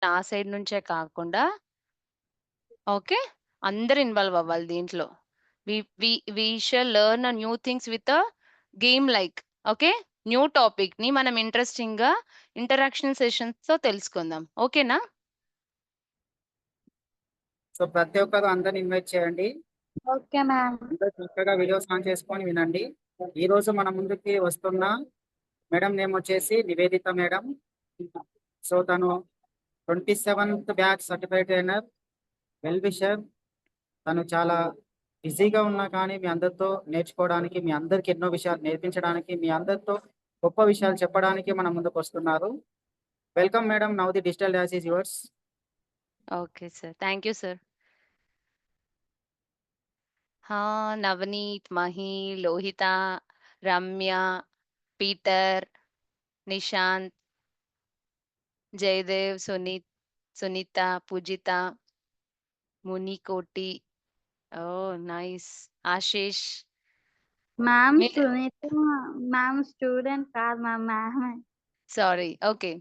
నా సైడ్ నుంచే కాకుండా ఓకే. అందరూ ఇన్వాల్వ్ అవ్వాలి దీంట్లో. We we we shall learn new things with game like. Okay. New టాపిక్‌ని మనం ఇంట్రెస్టింగ్‌గా ఇంటరాక్షన్ సెషన్స్‌తో తెలుసుకుందాం. ఓకేనా? సో ప్రతి ఒక్కరు అందరిని ఇన్వైట్ చేయండి. Okay ma'am. అందరూ చక్కగా వీడియోస్ ఆన్ చేసుకొని వినండి. ఈ రోజు మన ముందుకి వస్తున్న మేడం నేమ్ వచ్చేసి నివేదిత మేడం. సో తను 27th batch certified trainer, well wisher. తను చాలా బిజీగా ఉన్నా కానీ మీ అందరితో నేర్చుకోవడానికి, మీ అందరికి ఎన్నో విషయాలు నేర్పించడానికి, మీ అందరితో గొప్ప విషయాలు చెప్పడానికి మన ముందుకు వస్తున్నారు. Welcome madam. Now the digital dash is yours. Okay sir. Thank you sir. Navneet, Mahi, Lohitha, Ramya, Peter, Nishant, Jayadev, Sunitha, Poojitha, Munikoti. Oh! Nice. Ashish. Ma'am మీ సునీత మ్యామ్ స్టూడెంట్ కాదు మ్యామ్, మ్యామే. సారీ. ఓకే.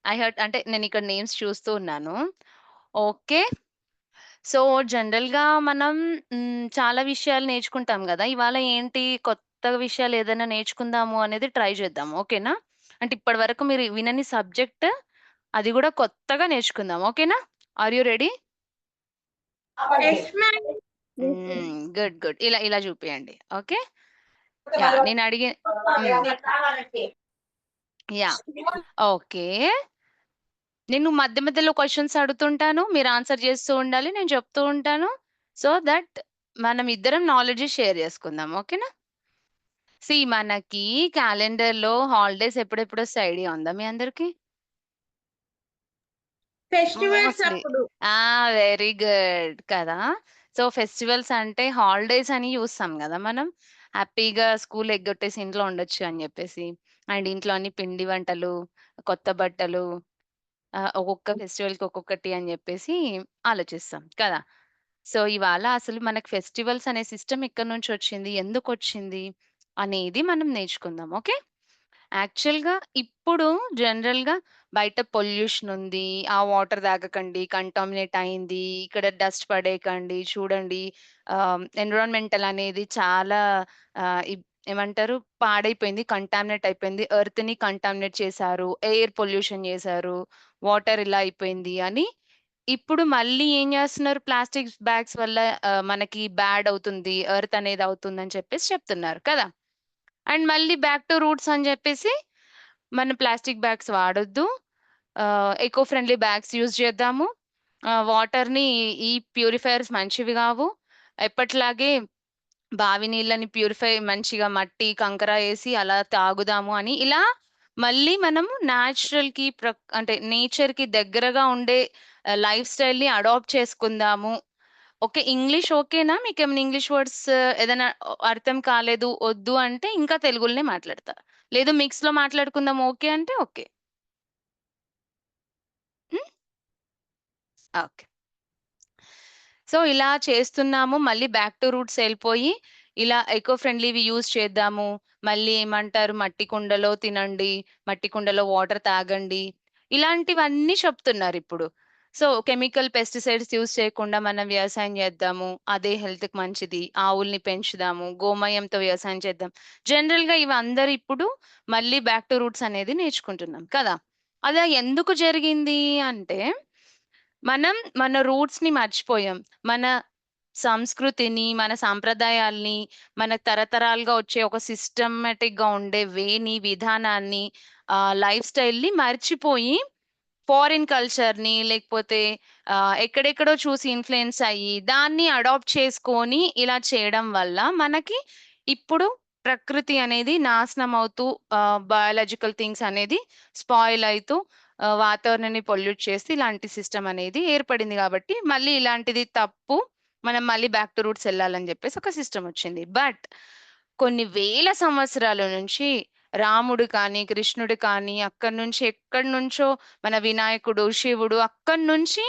ఐ హర్డ్ అంటే నేనిక్కడ నేమ్స్ చూస్తూ ఉన్నాను. ఓకే. సో, జనరల్‌గా మనం చాలా విషయాలు నేర్చుకుంటాం గదా! ఇవాళ ఏంటి కొత్త విషయాలు ఏదైనా నేర్చుకుందాము అనేది ట్రై చేద్దాం. ఓకేనా? అంటే ఇప్పటి వరకు మీరు వినని సబ్జెక్ట్ అది గూడా కొత్తగా నేర్చుకుందాం. ఓకేనా? Are you ready? Yes ma'am. Good. Good. ఇలా ఇలా చూపియండి. ఓకే. యాహ్! నేను అడిగి హ్మ్. యాహ్! ఓకే. నేను మధ్య మధ్యలో క్వెషన్స్ అడుగుతుంటాను. మీరు ఆన్సర్ చేస్తూ ఉండాలి. నేను చెప్తూ ఉంటాను. సో దట్ మనం ఇద్దరం నాలెడ్జ్ షేర్ చేసుకుందాం. ఓకేనా? మనకి క్యాలెండర్‌లో హాలిడేస్ ఎప్పుడెప్పుడొస్తాయి ఐడియా ఉందా మీ అందరికి? Festivals mostly. అప్పుడు. వెరీ గుడ్ కదా! సో, ఫెస్టివల్స్ అంటే హాలిడేస్ అని చూస్తాం గదా మనం. హ్యాపీగా స్కూల్ ఎగ్గొట్టేసి ఇంట్లో ఉండొచ్చు అని జెప్పేసి. అండ్ ఇంట్లో అన్ని పిండి వంటలు, కొత్త బట్టలు ఒక్కొక్క ఫెస్టివల్‌కి ఒక్కొక్కటి అని జెప్పేసి ఆలోచిస్తాం కదా! సో, ఇవాళ అసలు మనకు ఫెస్టివల్స్ అనే సిస్టమ్ ఎక్కడి నుంచొచ్చింది? ఎందుకొచ్చింది? అనేది మనం నేర్చుకుందాం. ఓకే. యాక్చువల్‌గా ఇప్పుడు జనరల్‌గా బయట పొల్యూషన్ ఉంది. ఆ వాటర్ తాగకండి. కంటామినేట్ అయింది. ఇక్కడ డస్ట్ పడేయకండి. చూడండి ఎన్విరాన్మెంటల్ అనేది చాలా ఆహ్, ఇబ్ ఏమంటారు పాడైపోయింది. కంటామినేట్ అయిపోయింది. ఎర్త్‌ని కంటామినేట్ చేశారు. ఎయిర్ పొల్యూషన్ చేశారు. వాటర్ ఇలా అయిపోయింది అని ఇప్పుడు మళ్ళీ ఏం చేస్తున్నారు ప్లాస్టిక్ బ్యాగ్స్ వల్ల మనకి బ్యాడ్ అవుతుంది. ఎర్త్ అనేది అవుతుందని చెప్పేసి చెప్తున్నారు కదా! అండ్ మళ్ళీ బ్యాక్ టు రూట్స్ అని జెప్పేసి, మనం ప్లాస్టిక్ బ్యాగ్స్ వాడొద్దు. ఎకో ఫ్రెండ్లీ బ్యాగ్స్ యూజ్ చేద్దాము. వాటర్‌ని ఈ ప్యూరిఫైయర్స్ మంచివి గావు. ఎప్పటిలాగే బావి నీళ్ళని ప్యూరిఫై మంచిగా మట్టి, కంకర ఏసి అలా తాగుదాము అని ఇలా మళ్ళీ మనము న్యాచురల్‌కి అంటే నేచర్‌కి దగ్గరగా ఉండే లైఫ్ స్టైల్‌ని అడాప్ట్ చేసుకుందాము. ఓకే. ఇంగ్లీష్ ఓకేనా? మీకేమైనా ఇంగ్లీష్ వర్డ్స్ ఏదైనా అర్థం కాలేదు, ఒద్దు అంటే ఇంకా తెలుగులోనే మాట్లాడతా. లేదు మిక్స్‌లో మాట్లాడుకుందాం ఓకే అంటే ఓకే. హ్మ్. ఓకే. సో, ఇలా చేస్తున్నాము. మళ్ళీ బ్యాక్ టు రూట్స్ ఎళ్ళిపోయి, ఇలా ఎకో ఫ్రెండ్లీవి యూజ్ చేద్దాము. మళ్ళీ ఏమంటారు మట్టి కుండలో తినండి, మట్టి కుండలో వాటర్ తాగండి. ఇలాంటివన్నీ చెప్తున్నారిప్పుడు. సో, కెమికల్ పెస్టిసైడ్స్ యూజ్ చేయకుండా మనం వ్యవసాయం చేద్దాము. అదే హెల్త్‌కి మంచిది. ఆవుల్ని పెంచుదాము. గోమయంతో వ్యవసాయం చేద్దాం. జనరల్‌గా ఇవి అందరూ ఇప్పుడు మళ్ళీ బ్యాక్ టు రూట్స్ అనేది నేర్చుకుంటున్నాం కదా! అలా ఎందుకు జరిగింది అంటే మనం మన రూట్స్‌ని మర్చిపోయాం. మన సంస్కృతిని, మన సాంప్రదాయాల్ని, మన తరతరాలుగా వచ్చే ఒక సిస్టమాటిక్‌గా ఉండే విధానాన్ని, లైఫ్ స్టైల్‌ని మర్చిపోయి ఫారిన్ కల్చర్‌ని లేకపోతే ఎక్కడెక్కడో చూసి ఇన్‌ఫ్లూయెన్స్ అయ్యి, దాన్ని అడాప్ట్ చేసుకొని ఇలా చేయడం వల్ల మనకి ఇప్పుడు ప్రకృతి అనేది నాశనం అవుతూ బయాలజికల్ థింగ్స్ అనేది స్పాయిల్ అయితూ వాతావరణాన్ని పొల్యూట్ చేసి ఇలాంటి సిస్టమ్ అనేది ఏర్పడింది గాబట్టి, మళ్ళీ ఇలాంటిది తప్పు. మనం మళ్ళీ బ్యాక్ టు రూట్స్ ఎళ్ళాలని జెప్పేసి ఒక సిస్టమ్ వచ్చింది. బట్ కొన్ని వేల సంవత్సరాల నుంచి రాముడు కానీ, కృష్ణుడు కానీ అక్కడి నుంచి ఎక్కడి నుంచో మన వినాయకుడు, శివుడు అక్కడి నుంచి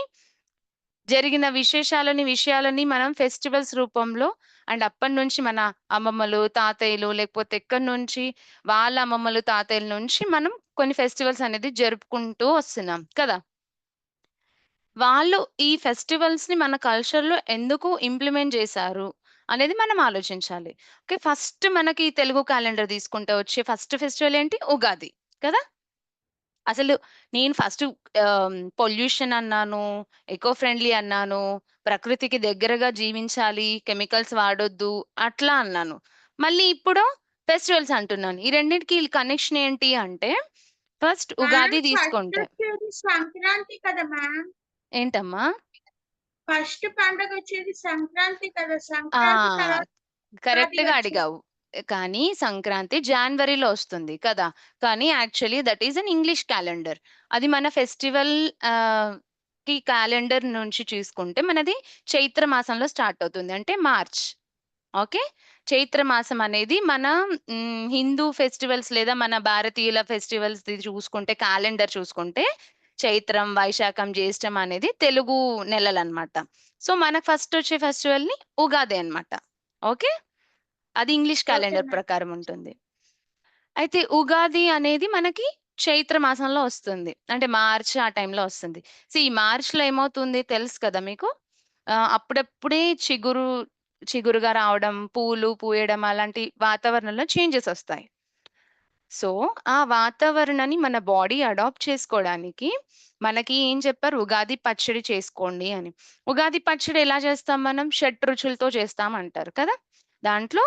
జరిగిన విషయాలని మనం ఫెస్టివల్స్ రూపంలో అండ్ అప్పటినుంచి మన అమ్మమ్మలు, తాతయ్యలు లేకపోతే ఎక్కడి నుంచి వాళ్ళ అమ్మమ్మలు, తాతయ్యల నుంచి మనం కొన్ని ఫెస్టివల్స్ అనేది జరుపుకుంటూ వస్తున్నాం కదా! వాళ్ళు ఈ ఫెస్టివల్స్‌ని మన కల్చర్‌లో ఎందుకు ఇంప్లిమెంట్ చేశారు అనేది మనం ఆలోచించాలి. ఓకే. ఫస్ట్ మనకి తెలుగు క్యాలెండర్ తీసుకుంటే వచ్చే ఫస్ట్ ఫెస్టివల్ ఏంటి? ఉగాది కదా! అసలు నేను ఫస్ట్ పొల్యూషన్ అన్నాను, ఎకో ఫ్రెండ్లీ అన్నాను, ప్రకృతికి దగ్గరగా జీవించాలి, కెమికల్స్ వాడొద్దు అట్లా అన్నాను. మళ్ళీ ఇప్పుడు ఫెస్టివల్స్ అంటున్నాను. ఈ రెండిటికి కనెక్షన్ ఏంటి అంటే ఫస్ట్ ఉగాది మ్యామ్ ఫస్ట్ తీసుకుంటే వచ్చేది సంక్రాంతి కదా మ్యామ్. ఏంటమ్మా? ఫస్ట్ పండగ వచ్చేది సంక్రాంతి కదా. ఆ! సంక్రాంతి తర్వాత ఉగాది కరెక్ట్‌గా వచ్చేది. అడిగావు. కానీ సంక్రాంతి జాన్వరిలో వస్తుంది కదా! కానీ actually that is an English calendar. అది మన ఫెస్టివల్ కి క్యాలెండర్ నుంచి చూసుకుంటే మనది చైత్ర మాసంలో స్టార్ట్ అవుతుంది. అంటే మార్చ్. ఓకే. చైత్ర మాసం అనేది మన హిందూ ఫెస్టివల్స్ లేదా మన భారతీయుల ఫెస్టివల్స్‌ది చూసుకుంటే క్యాలెండర్ చూసుకుంటే చైత్రం, వైశాఖం, జ్యేష్టం అనేది తెలుగు నెలలనమాట. సో, మనకు ఫస్ట్ వచ్చే ఫెస్టివల్‌ని ఉగాది అన్నమాట. ఓకే. అది ఇంగ్లీష్ ఓకే క్యాలెండర్ మ్యామ్. ప్రకారం ఉంటుంది. అయితే ఉగాది అనేది మనకి చైత్ర మాసంలో వస్తుంది. అంటే మార్చ్ ఆ టైంలో వస్తుంది. ఈ మార్చ్‌లో ఏమవుతుంది తెలుసు కదా మీకు? అప్పుడప్పుడే చిగురుగా రావడం, పూలు పూయడం అలాంటి వాతావరణంలో చేంజెస్ ఒస్తాయి. సో, ఆ వాతావరణాన్ని మన బాడీ అడాప్ట్ చేసుకోవడానికి మనకి ఏం చెప్పారు? ఉగాది పచ్చడి చేసుకోండి అని. ఉగాది పచ్చడి ఎలా చేస్తాం మనం? షడ్‌రుచులతో చేస్తాం అంటారు కదా! దాంట్లో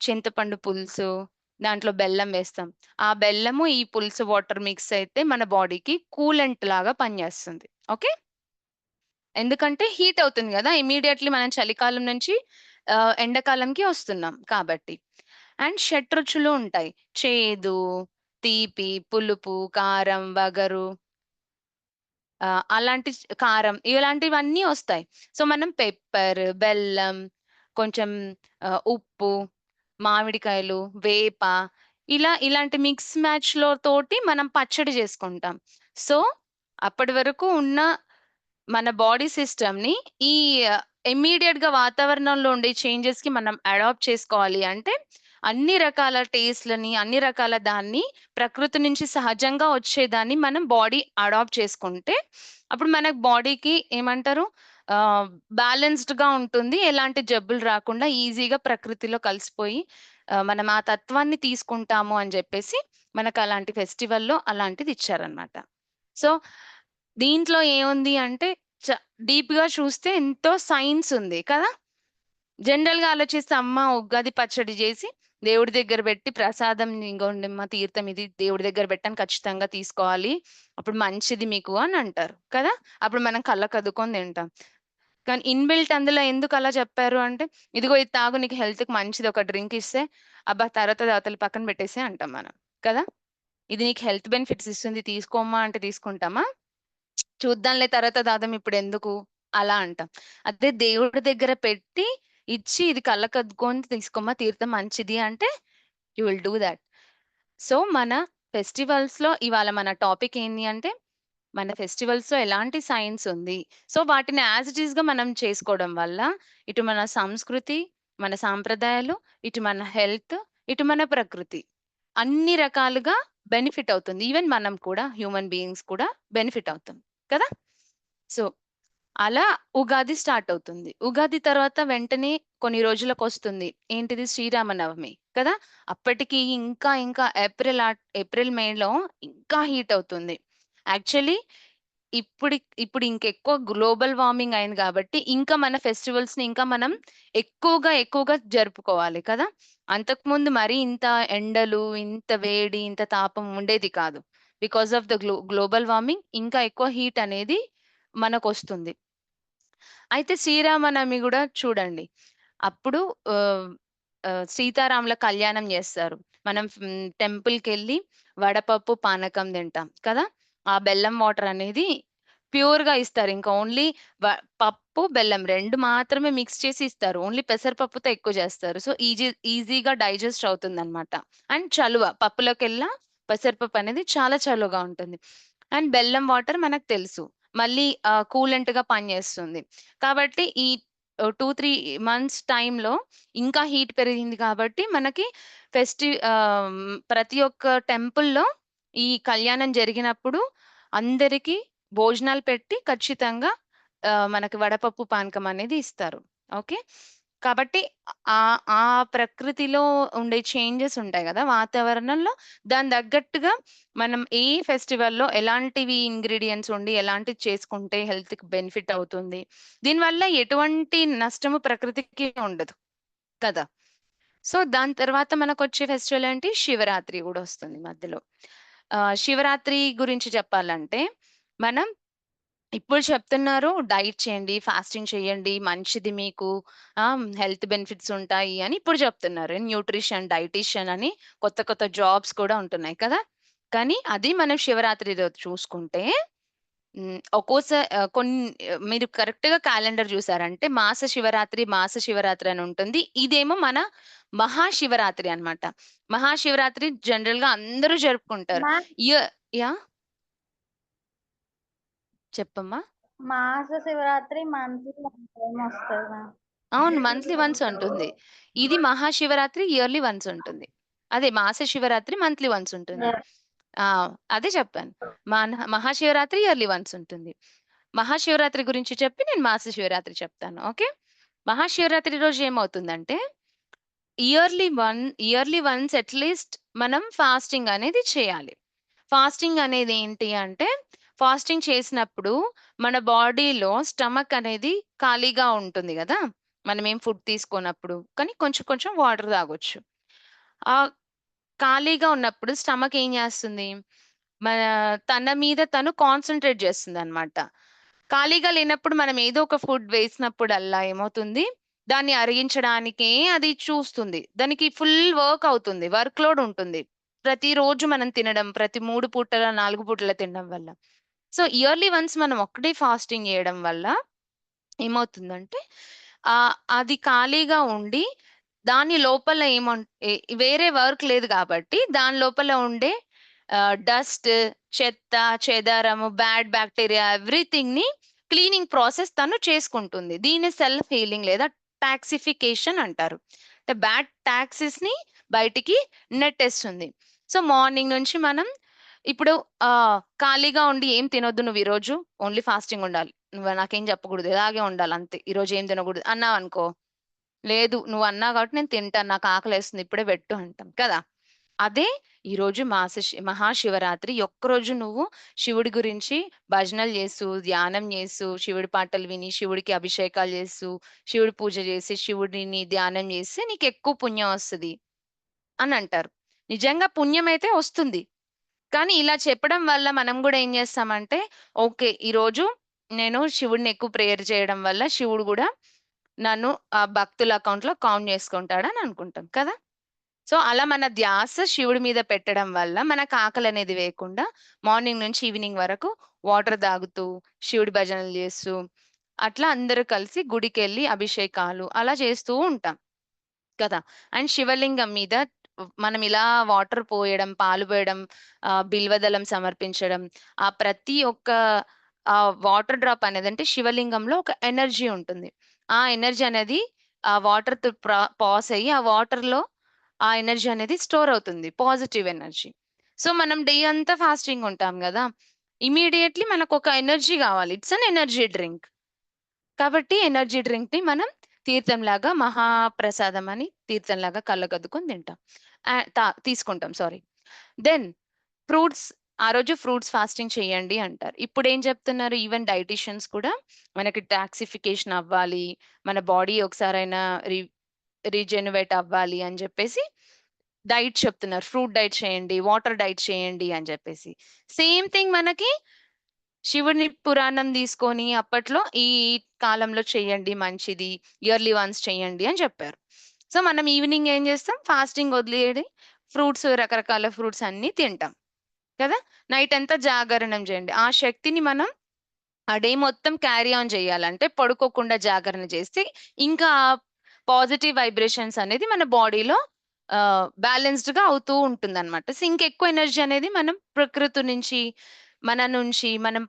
చింతపండు పులుసు, దాంట్లో బెల్లం వేస్తాం. ఆ బెల్లము, ఈ పులుసు వాటర్ మిక్స్ అయితే మన బాడీకి కూలెంట్ లాగా పనిచేస్తుంది. ఓకే. ఎందుకంటే హీట్ అవుతుంది గదా! ఇమ్మీడియేట్‌లీ మనం చలికాలం నుంచి ఎండాకాలంకి వస్తున్నాం కాబట్టి. అండ్ షడ్‌రుచులు ఉంటాయి. చేదు, తీపి, పులుపు, కారం, వగరు అలాంటి కారం ఇలాంటివన్నీ ఒస్తాయి. సో, మనం పెప్పర్, బెల్లం, కొంచెం ఉప్పు, మామిడికాయలు, వేప ఇలాంటి మిక్స్ మ్యాచ్‌లో తోటి మనం పచ్చడి జేసుకుంటాం. సో, అప్పటి వరకు ఉన్న మన బాడీ సిస్టమ్‌ని ఈ ఇమ్మీడియేట్‌గా వాతావరణంలో ఉండే చేంజెస్‌కి మనం అడాప్ట్ చేసుకోవాలి అంటే, అన్ని రకాల టేస్ట్‌లని, అన్ని రకాల దాన్ని ప్రకృతి నుంచి సహజంగా వచ్చేదాన్ని మనం బాడీ అడాప్ట్ చేసుకుంటే, అప్పుడు మన బాడీకి ఏమంటారు ఆహ్, బ్యాలెన్స్‌డ్‌గా ఉంటుంది. ఎలాంటి జబ్బులు రాకుండా ఈజీగా ప్రకృతిలో కలిసిపోయి మనం ఆ తత్వాన్ని తీసుకుంటాము అని జెప్పేసి మనకలాంటి ఫెస్టివల్‌లో అలాంటిది ఇచ్చారనమాట. సో, దీంట్లో ఏముంది అంటే చ డీప్‌గా చూస్తే ఎంతో సైన్స్ ఉంది కదా! జనరల్‌గా ఆలోచిస్తే అమ్మ ఉగాది పచ్చడి జేసి దేవుడి దగ్గర బెట్టి ప్రసాదం ఇగోండమ్మ తీర్థం ఇది దేవుడి దగ్గర బెట్టని ఖచ్చితంగా తీసుకోవాలి. అప్పుడు మంచిది మీకు అని అంటారు కదా! అప్పుడు మనం కళ్ళకద్దుకొని తింటాం. కానీ ఇన్‌బిల్ట్ అందులో ఎందుకలా చెప్పారు అంటే, ఇదిగో ఇది తాగు నీకు హెల్త్‌కి మంచిది ఒక డ్రింక్ ఇస్తే, అబ్బా! తర్వాత అవతల పక్కన పెట్టేసేయి అంటాం మనం. కదా! ఇది నీకు హెల్త్ బెనిఫిట్స్ ఇస్తుంది తీసుకోమ్మా అంటే తీసుకుంటామా? చూద్దాంలే తర్వాత దాదాం ఇప్పుడెందుకు అలా అంటాం. అదే దేవుడి దగ్గర పెట్టి, ఇచ్చి ఇది కళ్ళకద్దుకొని తీసుకోమ్మా తీర్థం మంచిది అంటే you will do that. So, మన ఫెస్టివల్స్‌లో ఇవాళ మన టాపిక్ ఏంది అంటే, మన ఫెస్టివల్స్‌లో ఎలాంటి సైన్స్ ఉంది. సో, వాటిని యాజ్ ఇట్ ఈస్‌గా మనం చేసుకోవడం వల్ల, ఇటు మన సంస్కృతి, మన సాంప్రదాయాలు, ఇటు మన హెల్త్, ఇటు మన ప్రకృతి అన్ని రకాలుగా బెనిఫిట్ అవుతుంది. ఈవెన్ మనం కూడా హ్యూమన్ బీయింగ్స్ కూడా బెనిఫిట్ అవుతాం. కదా! సో, అలా ఉగాది స్టార్ట్ అవుతుంది. ఉగాది తర్వాత వెంటనే కొన్ని రోజులకొస్తుంది. ఏంటిది శ్రీరామనవమి కదా! అప్పటికి ఇంకా ఏప్రిల్, మేలో ఇంకా హీట్ అవుతుంది. యాక్చువల్లీ ఇప్పుడు ఇంకెక్కువ గ్లోబల్ వార్మింగ్ అయింది గాబట్టి, ఇంకా మన ఫెస్టివల్స్‌ని ఇంకా మనం ఎక్కువగా జరుపుకోవాలి కదా! అంతకుముందు మరి ఇంత ఎండలు, ఇంత వేడి, ఇంత తాపం ఉండేది కాదు. Because of the global warming ఇంకా ఎక్కువ హీట్ అనేది మనకొస్తుంది. అయితే శ్రీరామనవమి గూడా చూడండి. అప్పుడు ఆహ్, సీతారాముల కళ్యాణం జేస్తారు. మనం టెంపుల్‌కెళ్ళి వడపప్పు, పానకం తింటాం కదా! ఆ బెల్లం వాటర్ అనేది ప్యూర్‌గా ఇస్తారు. ఇంకా ఓన్లీ వ పప్పు, బెల్లం 2 మాత్రమే మిక్స్ చేసి ఇస్తారు. ఓన్లీ పెసరపప్పుతో ఎక్కువ జేస్తారు. సో, ఈజీగా డైజెస్ట్ అవుతుందనమాట. అండ్ చలువ పప్పులోకెల్లా పెసరపప్పు అనేది చాలా చలువగా ఉంటుంది. అండ్ బెల్లం వాటర్ మనకు తెలుసు. మళ్ళీ కూలెంట్‌గా పనిచేస్తుంది. కాబట్టి ఈ 2, 3 మంత్స్ టైమ్‌లో ఇంకా హీట్ పెరిగింది కాబట్టి మనకి ప్రతి ఒక్క టెంపుల్‌లో ఈ కళ్యాణం జరిగినప్పుడు అందరికి భోజనాలు పెట్టి ఖచ్చితంగా మనకి వడపప్పు పానకం అనేది ఇస్తారు. ఓకే. కాబట్టి ఆ ప్రకృతిలో ఉండే చేంజెస్ ఉంటాయి గదా! వాతావరణంలో దాని తగ్గట్టుగా మనం ఏ ఫెస్టివల్‌లో ఎలాంటివి ఇంగ్రీడియెంట్స్ ఉండి ఎలాంటివి చేసుకుంటే హెల్త్‌కి బెనిఫిట్ అవుతుంది. దీనివల్ల ఎటువంటి నష్టము ప్రకృతికి ఉండదు కదా! సో, దాని తర్వాత మనకొచ్చే ఫెస్టివల్ ఏంటి? శివరాత్రి గూడా వస్తుంది మధ్యలో. శివరాత్రి గురించి చెప్పాలంటే, మనం ఇప్పుడు చెప్తున్నారు డైట్ చేయండి, ఫాస్టింగ్ చేయండి, మంచిది మీకు హెల్త్ బెనిఫిట్స్ ఉంటాయి అని ఇప్పుడు చెప్తున్నారు. న్యూట్రిషన్, డైటీషియన్ అని కొత్త కొత్త జాబ్స్ కూడా ఉంటున్నాయి కదా! కానీ అది మనం శివరాత్రి రోజు చూసుకుంటే మీరు కరెక్ట్‌గా క్యాలెండర్ చూసారంటే మాస శివరాత్రి అని ఉంటుంది. ఇదేమో మన మహాశివరాత్రి అన్నమాట. మహాశివరాత్రి జనరల్‌గా అందరూ జరుపుకుంటారు. మ్యామ్ య యాహ్! చెప్పమ్మా. మాస శివరాత్రి మంత్లీ వన్ టైమ్ వస్తది మ్యామ్. అవును. మంత్లీ వన్స్ ఉంటుంది. ఇది మహాశివరాత్రి ఇయర్‌లీ వన్స్ ఉంటుంది. అదే మాస శివరాత్రి మంత్లీ వన్స్ ఉంటుంది. Yes. ఆ! అదే చెప్పాను. మహాశివరాత్రి ఇయర్‌లీ వన్స్ ఉంటుంది. మహాశివరాత్రి గురించి చెప్పి నేను మాస శివరాత్రి చెప్తాను. ఓకే. మహాశివరాత్రి రోజు ఏమవుతుందంటే ఇయర్‌లీ వన్స్ అట్‌లీస్ట్ మనం ఫాస్టింగ్ అనేది చేయాలి. ఫాస్టింగ్ అనేది ఏంటి అంటే, ఫాస్టింగ్ చేసినప్పుడు మన బాడీలో స్టమక్ అనేది ఖాళీగా ఉంటుంది గదా! మనమేం ఫుడ్ తీసుకోనప్పుడు. కానీ కొంచెం కొంచెం వాటర్ తాగొచ్చు. ఆహ్, ఖాళీగా ఉన్నప్పుడు స్టమక్ ఏం జేస్తుంది? మన తన మీద తను కాన్సంట్రేట్ జేస్తుందనమాట. ఖాళీగా లేనప్పుడు మనం ఏదో ఒక ఫుడ్ వేసినప్పుడల్లా ఏమవుతుంది? దాన్ని అరిగించడానికే అది చూస్తుంది. దానికి ఫుల్ వర్క్ అవుతుంది. వర్క్ లోడ్ ఉంటుంది. ప్రతిరోజు మనం తినడం, ప్రతి 3 పూటల, 4 పూటల తినడం వల్ల. సో, ఇయర్‌లీ వన్స్ మనం ఒక్కటే ఫాస్టింగ్ జేయడం వల్ల ఏమవుతుందంటే అది ఖాళీగా ఉండి దాని లోపల వేరే వర్క్ లేదు గాబట్టి దాని లోపల ఉండే డస్ట్, చెత్త, చెదారము, బ్యాడ్ బాక్టీరియా ఎవ్రీథింగ్‌ని క్లీనింగ్ ప్రాసెస్ తను చేసుకుంటుంది. దీన్ని సెల్ఫ్ హీలింగ్ లేదా టాక్సిఫికేషన్ అంటారు. అంటే బ్యాడ్ టాక్సిస్‌ని బయటికి నెట్టేస్తుంది. సో, మార్నింగ్ నుంచి మనం ఇప్పుడు ఖాళీగా ఉండి ఏం తినొద్దు నువ్వు ఈరోజు ఓన్లీ ఫాస్టింగ్ ఉండాలి. నువ్వు నాకేం చెప్పకూడదు. ఇలాగే ఉండాలి అంతే. ఈరోజు ఏం తినకూడదు అన్నావనుకో, లేదు నువ్వు అన్నావు కాబట్టి నేను తింటాను. నాకు ఆకలేస్తుంది ఇప్పుడే పెట్టు అంటాం కదా! అదే ఈరోజు మహాశివరాత్రి ఒక్కరోజు నువ్వు శివుడి గురించి భజనలు చేస్తూ, ధ్యానం చేస్తూ, శివుడి పాటలు విని, శివుడికి అభిషేకాలు చేస్తూ, శివుడి పూజ చేసి, శివుడిని ధ్యానం చేస్తే నీకెక్కువ పుణ్యం వస్తది అనంటారు. నిజంగా పుణ్యమైతే వస్తుంది. కానీ ఇలా చెప్పడం వల్ల మనం గూడా ఏం జేస్తామంటే, ఓకే. ఈరోజు నేను శివుడిని ఎక్కువ ప్రేయర్ చేయడం వల్ల శివుడు గూడా నన్ను భక్తుల అకౌంట్‌లో కౌంట్ చేసుకుంటాడని అనుకుంటాం కదా! సో, అలా మన ధ్యాస శివుడి మీద పెట్టడం వల్ల మనకు ఆకలనేది వేయకుండా మార్నింగ్ నుంచి ఈవినింగ్ వరకు వాటర్ తాగుతూ, శివుడి భజనలు జేస్తూ, అట్లా అందరూ కలిసి గుడికెళ్ళి అభిషేకాలు అలా చేస్తూ ఉంటాం. కదా! అండ్ శివలింగం మీద మనం ఇలా వాటర్ పోయడం, పాలు పోయడం, బిల్వదళం సమర్పించడం, ఆ ప్రతి ఒక్క వాటర్ డ్రాప్ అనేది అంటే శివలింగంలో ఒక ఎనర్జీ ఉంటుంది. ఆ ఎనర్జీ అనేది ఆ వాటర్‌తో పాస్ అయ్యి ఆ వాటర్‌లో ఆ ఎనర్జీ అనేది స్టోర్ అవుతుంది. Positive energy. సో, మనం డే అంతా ఫాస్టింగ్ ఉంటాం గదా! ఇమ్మీడియేట్‌లీ మనకొక ఎనర్జీ గావాలి. It's an energy drink. కాబట్టి ఎనర్జీ డ్రింక్‌ని మనం తీర్థంలాగా మహాప్రసాదం అని తీర్థంలాగా కళ్ళకద్దుకొని తింటాం. తీసుకుంటాం సారీ. దెన్ ఫ్రూట్స్ ఆ రోజు ఫ్రూట్స్ ఫాస్టింగ్ చేయండి అంటారు. ఇప్పుడేం చెప్తున్నారు ఈవెన్ డైటీషియన్స్ కూడా మనకి టాక్సిఫికేషన్ అవ్వాలి, మన బాడీ ఒకసారైనా రీజెనరేట్ అవ్వాలి అని జెప్పేసి డైట్ చెప్తున్నారు. ఫ్రూట్ డైట్ చేయండి, వాటర్ డైట్ చేయండి అని జెప్పేసి. సేమ్ థింగ్ మనకి శివుని పురాణం తీసుకొని అప్పట్లో ఈ కాలంలో చేయండి మంచిది. ఇయర్‌లీ వన్స్ చేయండి అని చెప్పారు. సో, మనం ఈవినింగ్ ఏం చేస్తాం? ఫాస్టింగ్ వదిలేయడి రకరకాల ఫ్రూట్స్ అన్నీ తింటాం. కదా! నైట్ అంతా జాగరణం చేయండి. ఆ శక్తిని మనం ఆ డే మొత్తం క్యారీ ఆన్ చేయాలంటే పడుకోకుండా జాగరణ చేస్తే ఇంకా పాజిటివ్ వైబ్రేషన్స్ అనేది మన బాడీలో బ్యాలెన్స్‌డ్‌గా అవుతూ ఉంటుందన్నమాట. సో, ఇంకెక్కువ ఎనర్జీ అనేది మనం ప్రకృతి నుంచి, మన నుంచి మనం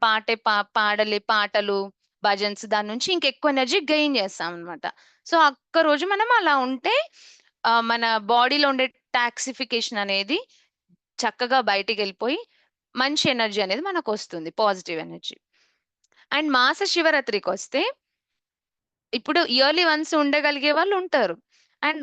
పాడలే పాటలు, భజన్స్ దాని నుంచి ఇంకెక్కువ ఎనర్జీ గెయిన్ చేస్తామన్నమాట. సో, ఒక్కరోజు మనం అలా ఉంటే మన బాడీలో ఉండే టాక్సిఫికేషన్ అనేది చక్కగా బయటికెళ్ళిపోయి మంచి ఎనర్జీ అనేది మనకొస్తుంది. Positive energy. అండ్ మాస శివరాత్రికొస్తే ఇప్పుడు ఇయర్లీ వన్స్ ఉండగలిగే వాళ్ళు ఉంటారు. అండ్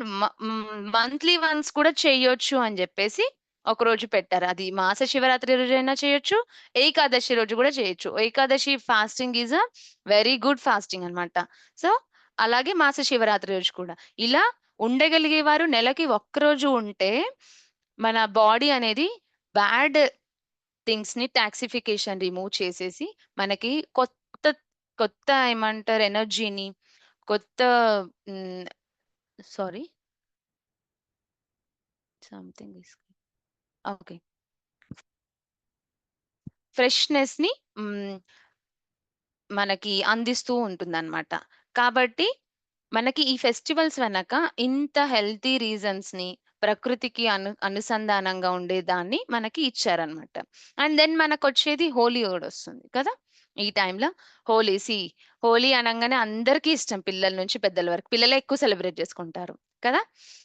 మంత్లీ వన్స్ కూడా చేయొచ్చు అని చెప్పేసి ఒక రోజు పెట్టారు. అది మాస శివరాత్రి రోజైనా చేయొచ్చు, ఏకాదశి రోజు కూడా చేయొచ్చు. Ekadashi fasting is a very good fasting అన్నమాట. సో అలాగే మాస శివరాత్రి రోజు కూడా ఇలా ఉండగలిగే వారు నెలకి ఒక్కరోజు ఉంటే మన బాడీ అనేది బ్యాడ్ థింగ్స్ ని టాక్సిఫికేషన్ రిమూవ్ చేసేసి మనకి కొత్త కొత్త ఏమంటారు ఎనర్జీని, కొత్త సారీ సంథింగ్ ఓకే ఫ్రెష్నెస్ ని మనకి అందిస్తూ ఉంటుందన్నమాట. కాబట్టి మనకి ఈ ఫెస్టివల్స్ వెనక ఇంత హెల్తీ రీజన్స్ ని ప్రకృతికి అనుసంధానంగా ఉండేదాన్ని మనకి ఇచ్చారనమాట. అండ్ దెన్ మనకు వచ్చేది హోలీ కూడా వస్తుంది కదా ఈ టైంలో. హోలీ అనగానే అందరికీ ఇష్టం, పిల్లల నుంచి పెద్దల వరకు. పిల్లలే ఎక్కువ సెలబ్రేట్ చేసుకుంటారు కదా.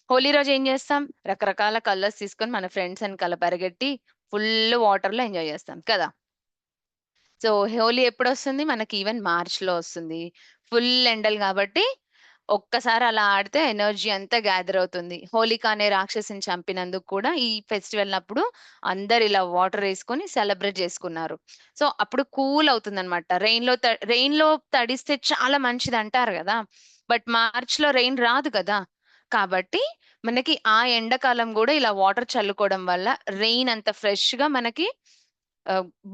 హోలీ రోజు ఏం చేస్తాం, రకరకాల కలర్స్ తీసుకొని మన ఫ్రెండ్స్ అని పరిగెట్టి ఫుల్ వాటర్ లో ఎంజాయ్ చేస్తాం కదా. సో హోలీ ఎప్పుడు వస్తుంది మనకి, ఈవెన్ మార్చ్ లో వస్తుంది. ఫుల్ ఎండలు కాబట్టి ఒక్కసారి అలా ఆడితే ఎనర్జీ అంతా గ్యాదర్ అవుతుంది. హోలిక అనే రాక్షసిని చంపినందుకు కూడా ఈ ఫెస్టివల్ అప్పుడు అందరు ఇలా వాటర్ వేసుకొని సెలబ్రేట్ చేసుకున్నారు. సో అప్పుడు కూల్ అవుతుంది అనమాట. రెయిన్ లో తడిస్తే చాలా మంచిది అంటారు కదా, బట్ మార్చ్ లో రెయిన్ రాదు కదా. కాబట్టి మనకి ఆ ఎండాకాలం కూడా ఇలా వాటర్ చల్లుకోవడం వల్ల రెయిన్ అంత ఫ్రెష్ గా మనకి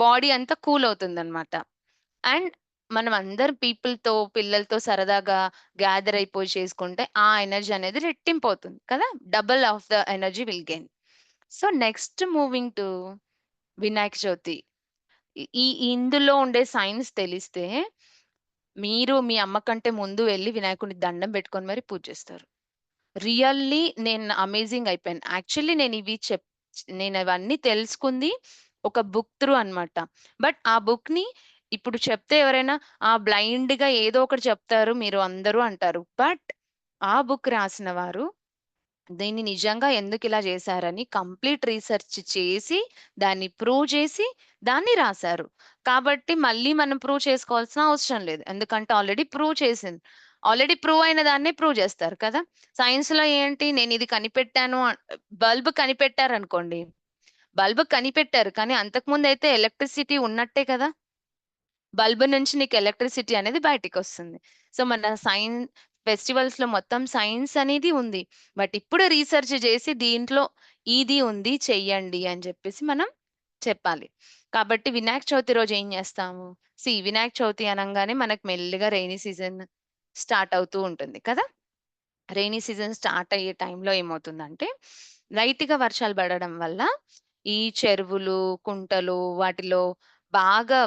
బాడీ అంతా కూల్ అవుతుంది అనమాట. అండ్ మనం అందరు పిల్లలతో సరదాగా గ్యాదర్ అయిపోయి చేసుకుంటే ఆ ఎనర్జీ అనేది రెట్టింపు అవుతుంది కదా, double of the energy will gain. So next moving to Vinayaka Chavithi. ఇందులో ఉండే సైన్స్ తెలిస్తే మీరు మీ అమ్మ కంటే ముందు వెళ్ళి వినాయకుడిని దండం పెట్టుకొని మరి పూజ చేస్తారు. రియల్లీ నేను అమేజింగ్ అయిపోయాను. యాక్చువల్లీ నేను అవన్నీ తెలుసుకుంది ఒక బుక్ త్రూ అన్నమాట. బట్ ఆ బుక్ ని ఇప్పుడు చెప్తే ఎవరైనా బ్లైండ్ గా ఏదో ఒకటి చెప్తారు మీరు అందరూ అంటారు. బట్ ఆ బుక్ రాసిన వారు దీన్ని నిజంగా ఎందుకు ఇలా చేశారని కంప్లీట్ రీసెర్చ్ చేసి దాన్ని ప్రూవ్ చేసి దాన్ని రాశారు. కాబట్టి మళ్ళీ మనం ప్రూవ్ చేసుకోవాల్సిన అవసరం లేదు, ఎందుకంటే ఆల్రెడీ ప్రూవ్ అయిన దాన్నే ప్రూవ్ చేస్తారు కదా. సైన్స్ లో ఏంటి, నేను ఇది కనిపెట్టాను, బల్బ్ కనిపెట్టారు అనుకోండి, బల్బ్ కనిపెట్టారు కానీ అంతకుముందు అయితే ఎలక్ట్రిసిటీ ఉన్నట్టే కదా, బల్బ్ నుంచి నీకు ఎలక్ట్రిసిటీ అనేది బయటికి వస్తుంది. సో మన ఫెస్టివల్స్ లో మొత్తం సైన్స్ అనేది ఉంది. బట్ ఇప్పుడు రీసెర్చ్ చేసి దీంట్లో ఇది ఉంది చెయ్యండి అని చెప్పేసి మనం చెప్పాలి. కాబట్టి వినాయక చవితి రోజు ఏం చేస్తాము, వినాయక చవితి అనగానే మనకు మెల్లిగా రెయినీ సీజన్ స్టార్ట్ అవుతూ ఉంటుంది కదా. రెయినీ సీజన్ స్టార్ట్ అయ్యే టైంలో ఏమవుతుందంటే లైట్ గా వర్షాలు పడడం వల్ల ఈ చెరువులు, కుంటలు వాటిలో బాగా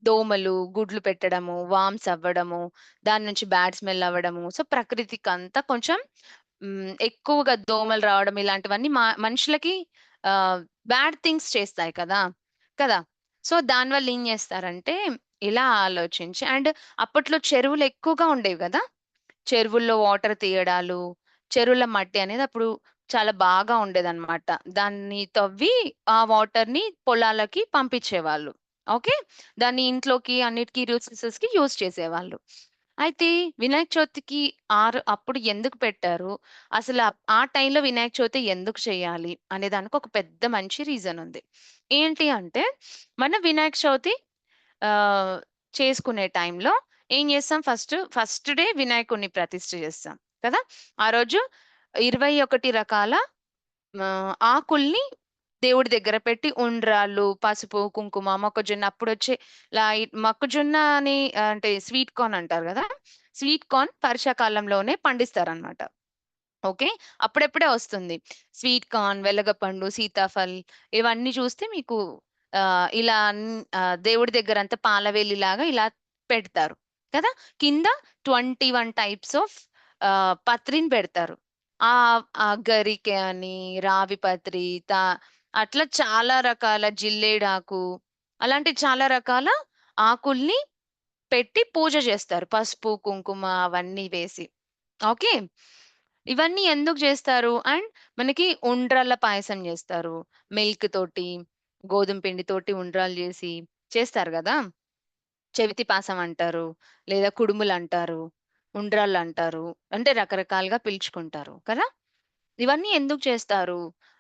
దోమలు గుడ్లు పెట్టడము, వామ్స్ అవ్వడము, దాని నుంచి బ్యాడ్ స్మెల్ అవ్వడము. సో ప్రకృతికి అంతా కొంచెం ఎక్కువగా దోమలు రావడం ఇలాంటివన్నీ మనుషులకి బ్యాడ్ థింగ్స్ చేస్తాయి కదా కదా. సో దానివల్ల ఏం చేస్తారంటే ఇలా ఆలోచించి, అండ్ అప్పట్లో చెరువులు ఎక్కువగా ఉండేవి కదా, చెరువుల్లో వాటర్ తీయడాలు, చెరువుల మట్టి అనేది అప్పుడు చాలా బాగా ఉండేదన్నమాట. దాన్ని తవ్వి ఆ వాటర్ ని పొలాలకి పంపించేవాళ్ళు. ఓకే, దాన్ని ఇంట్లోకి అన్నిటికీ యూసెస్ కి యూజ్ చేసేవాళ్ళు. అయితే వినాయక చవితికి అప్పుడు ఎందుకు పెట్టారు, అసలు ఆ టైంలో వినాయక చవితి ఎందుకు చేయాలి అనే దానికి ఒక పెద్ద మంచి రీజన్ ఉంది. ఏంటి అంటే మన వినాయక చవితి ఆ చేసుకునే టైంలో ఏం చేస్తాం, ఫస్ట్ డే వినాయకుడిని ప్రతిష్ఠ చేస్తాం కదా. ఆ రోజు 21 రకాల ఆకుల్ని దేవుడి దగ్గర పెట్టి ఉండ్రాళ్ళు, పసుపు, కుంకుమ, మొక్కజొన్న, అప్పుడు వచ్చే మొక్కజొన్న అని అంటే స్వీట్ కార్న్ అంటారు కదా, స్వీట్ కార్న్ వర్షాకాలంలోనే పండిస్తారనమాట. ఓకే, అప్పుడెప్పుడే వస్తుంది స్వీట్ కార్న్, వెలగపండు, సీతాఫల్, ఇవన్నీ చూస్తే మీకు ఇలా దేవుడి దగ్గర అంతా పాలవేలి లాగా ఇలా పెడతారు కదా. కింద 21 టైప్స్ ఆఫ్ పత్రిని పెడతారు. ఆ గరికె అని, రావి పత్రి, అట్లా చాలా రకాల జిల్లేడాకు, అలాంటి చాలా రకాల ఆకుల్ని పెట్టి పూజ చేస్తారు, పసుపు కుంకుమ అవన్నీ వేసి. ఓకే, ఇవన్నీ ఎందుకు చేస్తారు, అండ్ మనకి ఉండ్రాళ్ళ పాయసం చేస్తారు, మిల్క్ తోటి, గోధుమ పిండి తోటి ఉండ్రాలు చేస్తారు కదా. చెవితి పాసం అంటారు, లేదా కుడుములు అంటారు, ఉండ్రాళ్ళు అంటారు. అంటే రకరకాలుగా పిలుచుకుంటారు కదా! ఇవన్నీ ఎందుకు చేస్తారు?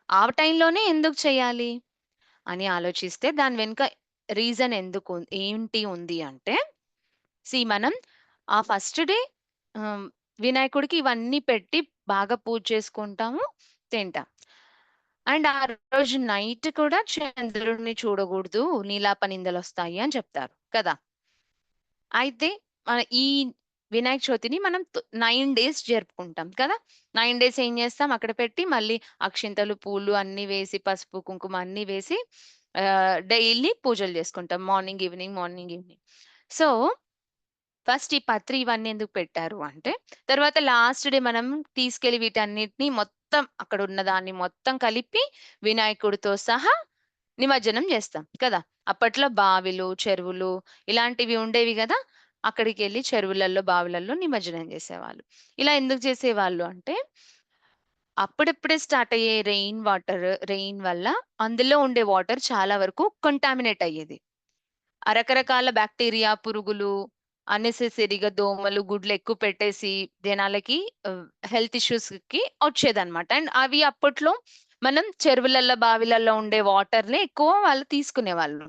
ఆ టైంలోనే ఎందుకు చేయాలి అని ఆలోచిస్తే దాని వెనుక రీజన్ ఏంటి ఉంది అంటే, మనం ఆ ఫస్ట్ డే వినాయకుడికి ఇవన్నీ పెట్టి బాగా పూజ చేసుకుంటాము, తింటాం. అండ్ ఆ రోజు నైట్ కూడా చంద్రుడిని చూడకూడదు, నీలాప నిందలొస్తాయి అని చెప్తారు కదా! అయితే ఈ వినాయక చవితిని మనం 9 డేస్ జరుపుకుంటాం కదా! 9 డేస్ ఏం చేస్తాం, అక్కడ పెట్టి మళ్ళీ అక్షింతలు, పూలు అన్నీ వేసి, పసుపు, కుంకుమ అన్నీ వేసి డైలీ పూజలు చేసుకుంటాం. Morning, evening, morning, evening. So, first ఈ పత్రి ఇవన్నీ ఎందుకు పెట్టారు అంటే, తర్వాత లాస్ట్ డే మనం తీసుకెళ్ళి వీటన్నిటిని మొత్తం అక్కడ ఉన్న దాన్ని మొత్తం కలిపి వినాయకుడితో సహా నిమజ్జనం చేస్తాం కదా! అప్పట్లో బావిలు, చెరువులు ఇలాంటివి ఉండేవి గదా! అక్కడికెళ్ళి చెరువులలో, బావులలో నిమజ్జనం చేసేవాళ్ళు. ఇలా ఎందుకు చేసేవాళ్ళు అంటే, అప్పుడప్పుడే స్టార్ట్ అయ్యే రెయిన్ వల్ల అందులో ఉండే వాటర్ చాలా వరకు కంటామినేట్ అయ్యేది. రకరకాల బాక్టీరియా, పురుగులు, అన్నెసెసరీగా దోమలు, గుడ్లు ఎక్కువ పెట్టేసి జనాలకి హెల్త్ ఇష్యూస్‌కి వచ్చేదన్నమాట. అండ్ అవి అప్పట్లో మనం చెరువులల్లో, బావిలల్లో ఉండే వాటర్‌నే ఎక్కువ వాళ్ళు తీసుకునేవాళ్ళు.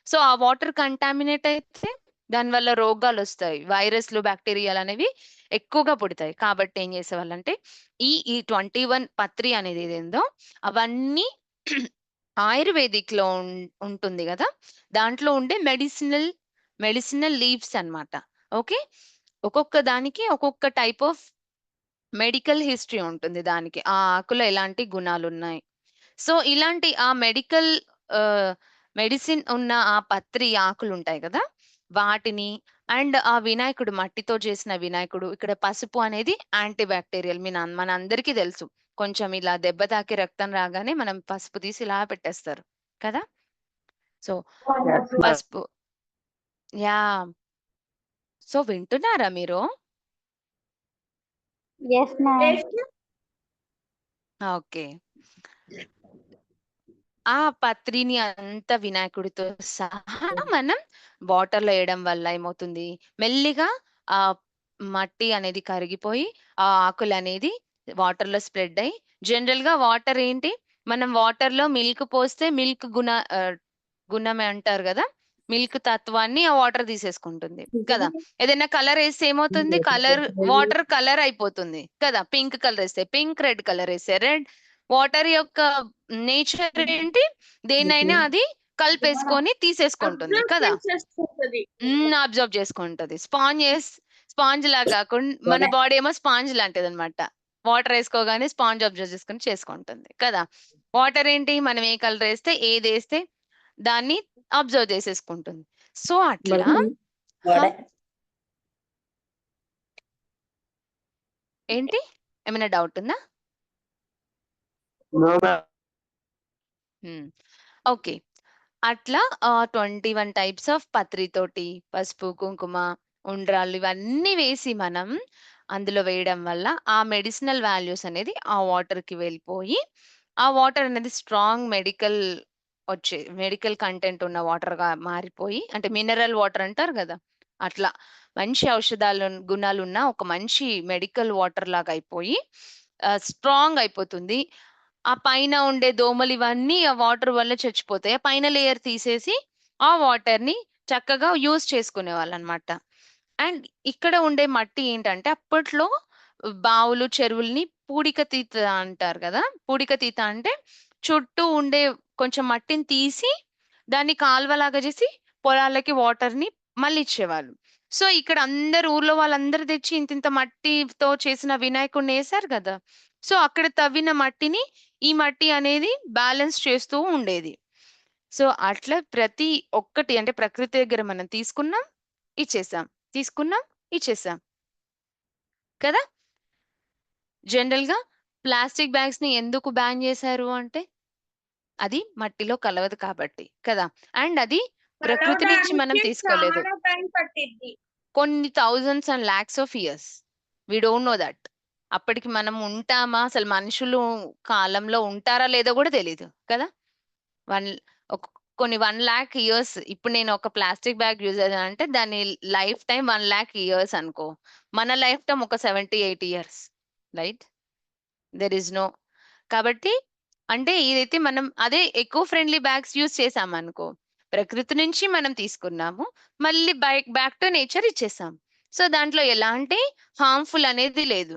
సో, ఆ వాటర్ కంటామినేట్ అయితే దానివల్ల రోగాలొస్తాయి. వైరస్‌లు, బాక్టీరియాలనేవి ఎక్కువగా పుడతాయి. కాబట్టి ఏం చేసేవాళ్ళంటే ఈ 21 పత్రి అనేది ఏదేందో అవన్నీ ఆయుర్వేదిక్‌లో ఉంటుంది గదా! దాంట్లో ఉండే మెడిసినల్ లీవ్స్ అన్నమాట. ఓకే. ఒక్కొక్క దానికి ఒక్కొక్క టైప్ ఆఫ్ మెడికల్ హిస్టరీ ఉంటుంది దానికి. ఆ ఆకులో ఎలాంటి గుణాలున్నాయి. సో, ఇలాంటి ఆ ఆహ్, మెడిసిన్ ఉన్న ఆ పత్రి ఆకులుంటాయి గదా! వాటిని అండ్ ఆ వినాయకుడు మట్టితో చేసిన వినాయకుడు, ఇక్కడ పసుపు అనేది యాంటీ బాక్టీరియల్ మనందరికీ తెలుసు. కొంచెం ఇలా దెబ్బ తాకి రక్తం రాగానే మనం పసుపు తీసి ఇలా పెట్టేస్తారు కదా! సో, పసుపు యాహ్! సో, వింటున్నారా మీరు? Yes, ma'am. Yes, okay. ఆ పత్రిని అంతా వినాయకుడితో సహా మనం వాటర్‌లో ఎయడం వల్ల ఏమవుతుంది, మెల్లిగా ఆ మట్టి అనేది కరిగిపోయి, ఆ ఆకులనేది వాటర్‌లో స్ప్రెడ్ అయ్యి, జనరల్‌గా వాటర్ ఏంటి, మనం వాటర్‌లో మిల్క్ పోస్తే గుణం అంటారు గదా! మిల్క్ తత్వాన్ని ఆ వాటర్ తీసేసుకుంటుంది కదా! ఏదైనా కలర్ ఎస్తే ఏమవుతుంది, వాటర్ కలర్ అయిపోతుంది కదా! పింక్ కలర్ ఎస్తే పింక్, రెడ్ కలర్ ఎస్తే రెడ్. వాటర్ యొక్క నేచర్ ఏంటి? దేన్నైనా అది కలిపేసుకొని తీసేసుకుంటుంది అబ్జర్వ్ కదా! చేసేసుకుంటది. అబ్జర్వ్ చేసుకుంటది. స్పాంజ్ లాగా మన బాడీ ఏమో స్పాంజ్ లాంటిదన్నమాట. వాటర్ ఏసుకోగానే స్పాంజ్ అబ్జర్వ్ చేసుకుంటుంది కదా! వాటర్ ఏంటి? మనం ఏ కలర్ ఏస్తే, ఏదేస్తే దాన్ని అబ్జర్వ్ చేసేసుకుంటుంది. సో, అట్లా హ! ఏంటి? ఏమైనా డౌట్ ఉందా? హ్మ్. ఓకే. అట్లా 21 టైప్స్ ఆఫ్ పత్రితోటి పసుపు, కుంకుమ, ఉండ్రాళ్ళు ఇవన్నీ వేసి మనం అందులో వేయడం వల్ల ఆ మెడిసినల్ వాల్యూస్ అనేది ఆ వాటర్‌కి వెళ్ళిపోయి, ఆ వాటర్ అనేది స్ట్రాంగ్ మెడికల్ కంటెంట్ ఉన్న వాటర్‌గా మారిపోయి, అంటే మినరల్ వాటర్ అంటారు గదా! అట్లా మంచి గుణాలున్న ఒక మంచి మెడికల్ వాటర్ లాగా అయిపోయి స్ట్రాంగ్ అయిపోతుంది. ఆ పైన ఉండే దోమలు ఇవన్నీ ఆ వాటర్ వల్ల చచ్చిపోతాయి. ఆ పైన లేయర్ తీసేసి ఆ వాటర్‌ని చక్కగా యూజ్ చేసుకునేవాళ్ళనమాట. అండ్ ఇక్కడ ఉండే మట్టి ఏంటంటే అప్పట్లో బావులు, చెరువులని పూడిక తీత అంటారు గదా! పూడిక తీత అంటే చుట్టూ ఉండే కొంచెం మట్టిని తీసి దాన్ని కాలువలాగా చేసి పొలాలకి వాటర్‌ని మళ్ళిచ్చేవాళ్ళు. సో, ఇక్కడ ఊర్లో వాళ్ళందరూ తెచ్చి ఇంతింత మట్టితో చేసిన వినాయకుడిని ఎసారు గదా! సో, అక్కడ తవ్విన మట్టిని ఈ మట్టి అనేది బ్యాలెన్స్ చేస్తూ ఉండేది. సో, అట్లా ప్రతి ఒక్కటి అంటే ప్రకృతి దగ్గర మనం తీసుకున్నాం, ఇచ్చేసాం. తీసుకున్నాం, ఇచ్చేసాం. కదా! జనరల్‌గా ప్లాస్టిక్ బ్యాగ్స్‌ని ఎందుకు బ్యాన్ చేశారు అంటే, అది మట్టిలో కలవదు కాబట్టి కదా! అండ్ అది ప్రకృతి నుంచి మనం కలవడానికి తీసుకోలేదు. చాలా టైం పట్టిద్ది. కొన్ని thousands and lakhs of years. We don't know that. అప్పటికి మనం ఉంటామా? అసలు మనుషులు కాలంలో ఉంటారా లేదో గూడా తెలీదు కదా! వన్ ఒక కొన్ని 1,00,000 ఇయర్స్ ఇప్పుడు నేను ఒక ప్లాస్టిక్ బ్యాగ్ యూజ్ చేశానంటే దాని లైఫ్ టైమ్ 1,00,000 ఇయర్స్ అనుకో. మన లైఫ్ టైమ్ ఒక 70, 80 years. Right? There is no కాబట్టి అంటే ఇదైతే మనం అదే ఎకో ఫ్రెండ్లీ బ్యాగ్స్ యూజ్ చేసామనుకో, ప్రకృతి నుంచి మనం తీసుకున్నాము. మళ్ళీ బ్యాక్ టు నేచర్ ఇచ్చేసాం. సో దాంట్లో ఎలాంటి హార్మ్‌ఫుల్ అనేది లేదు.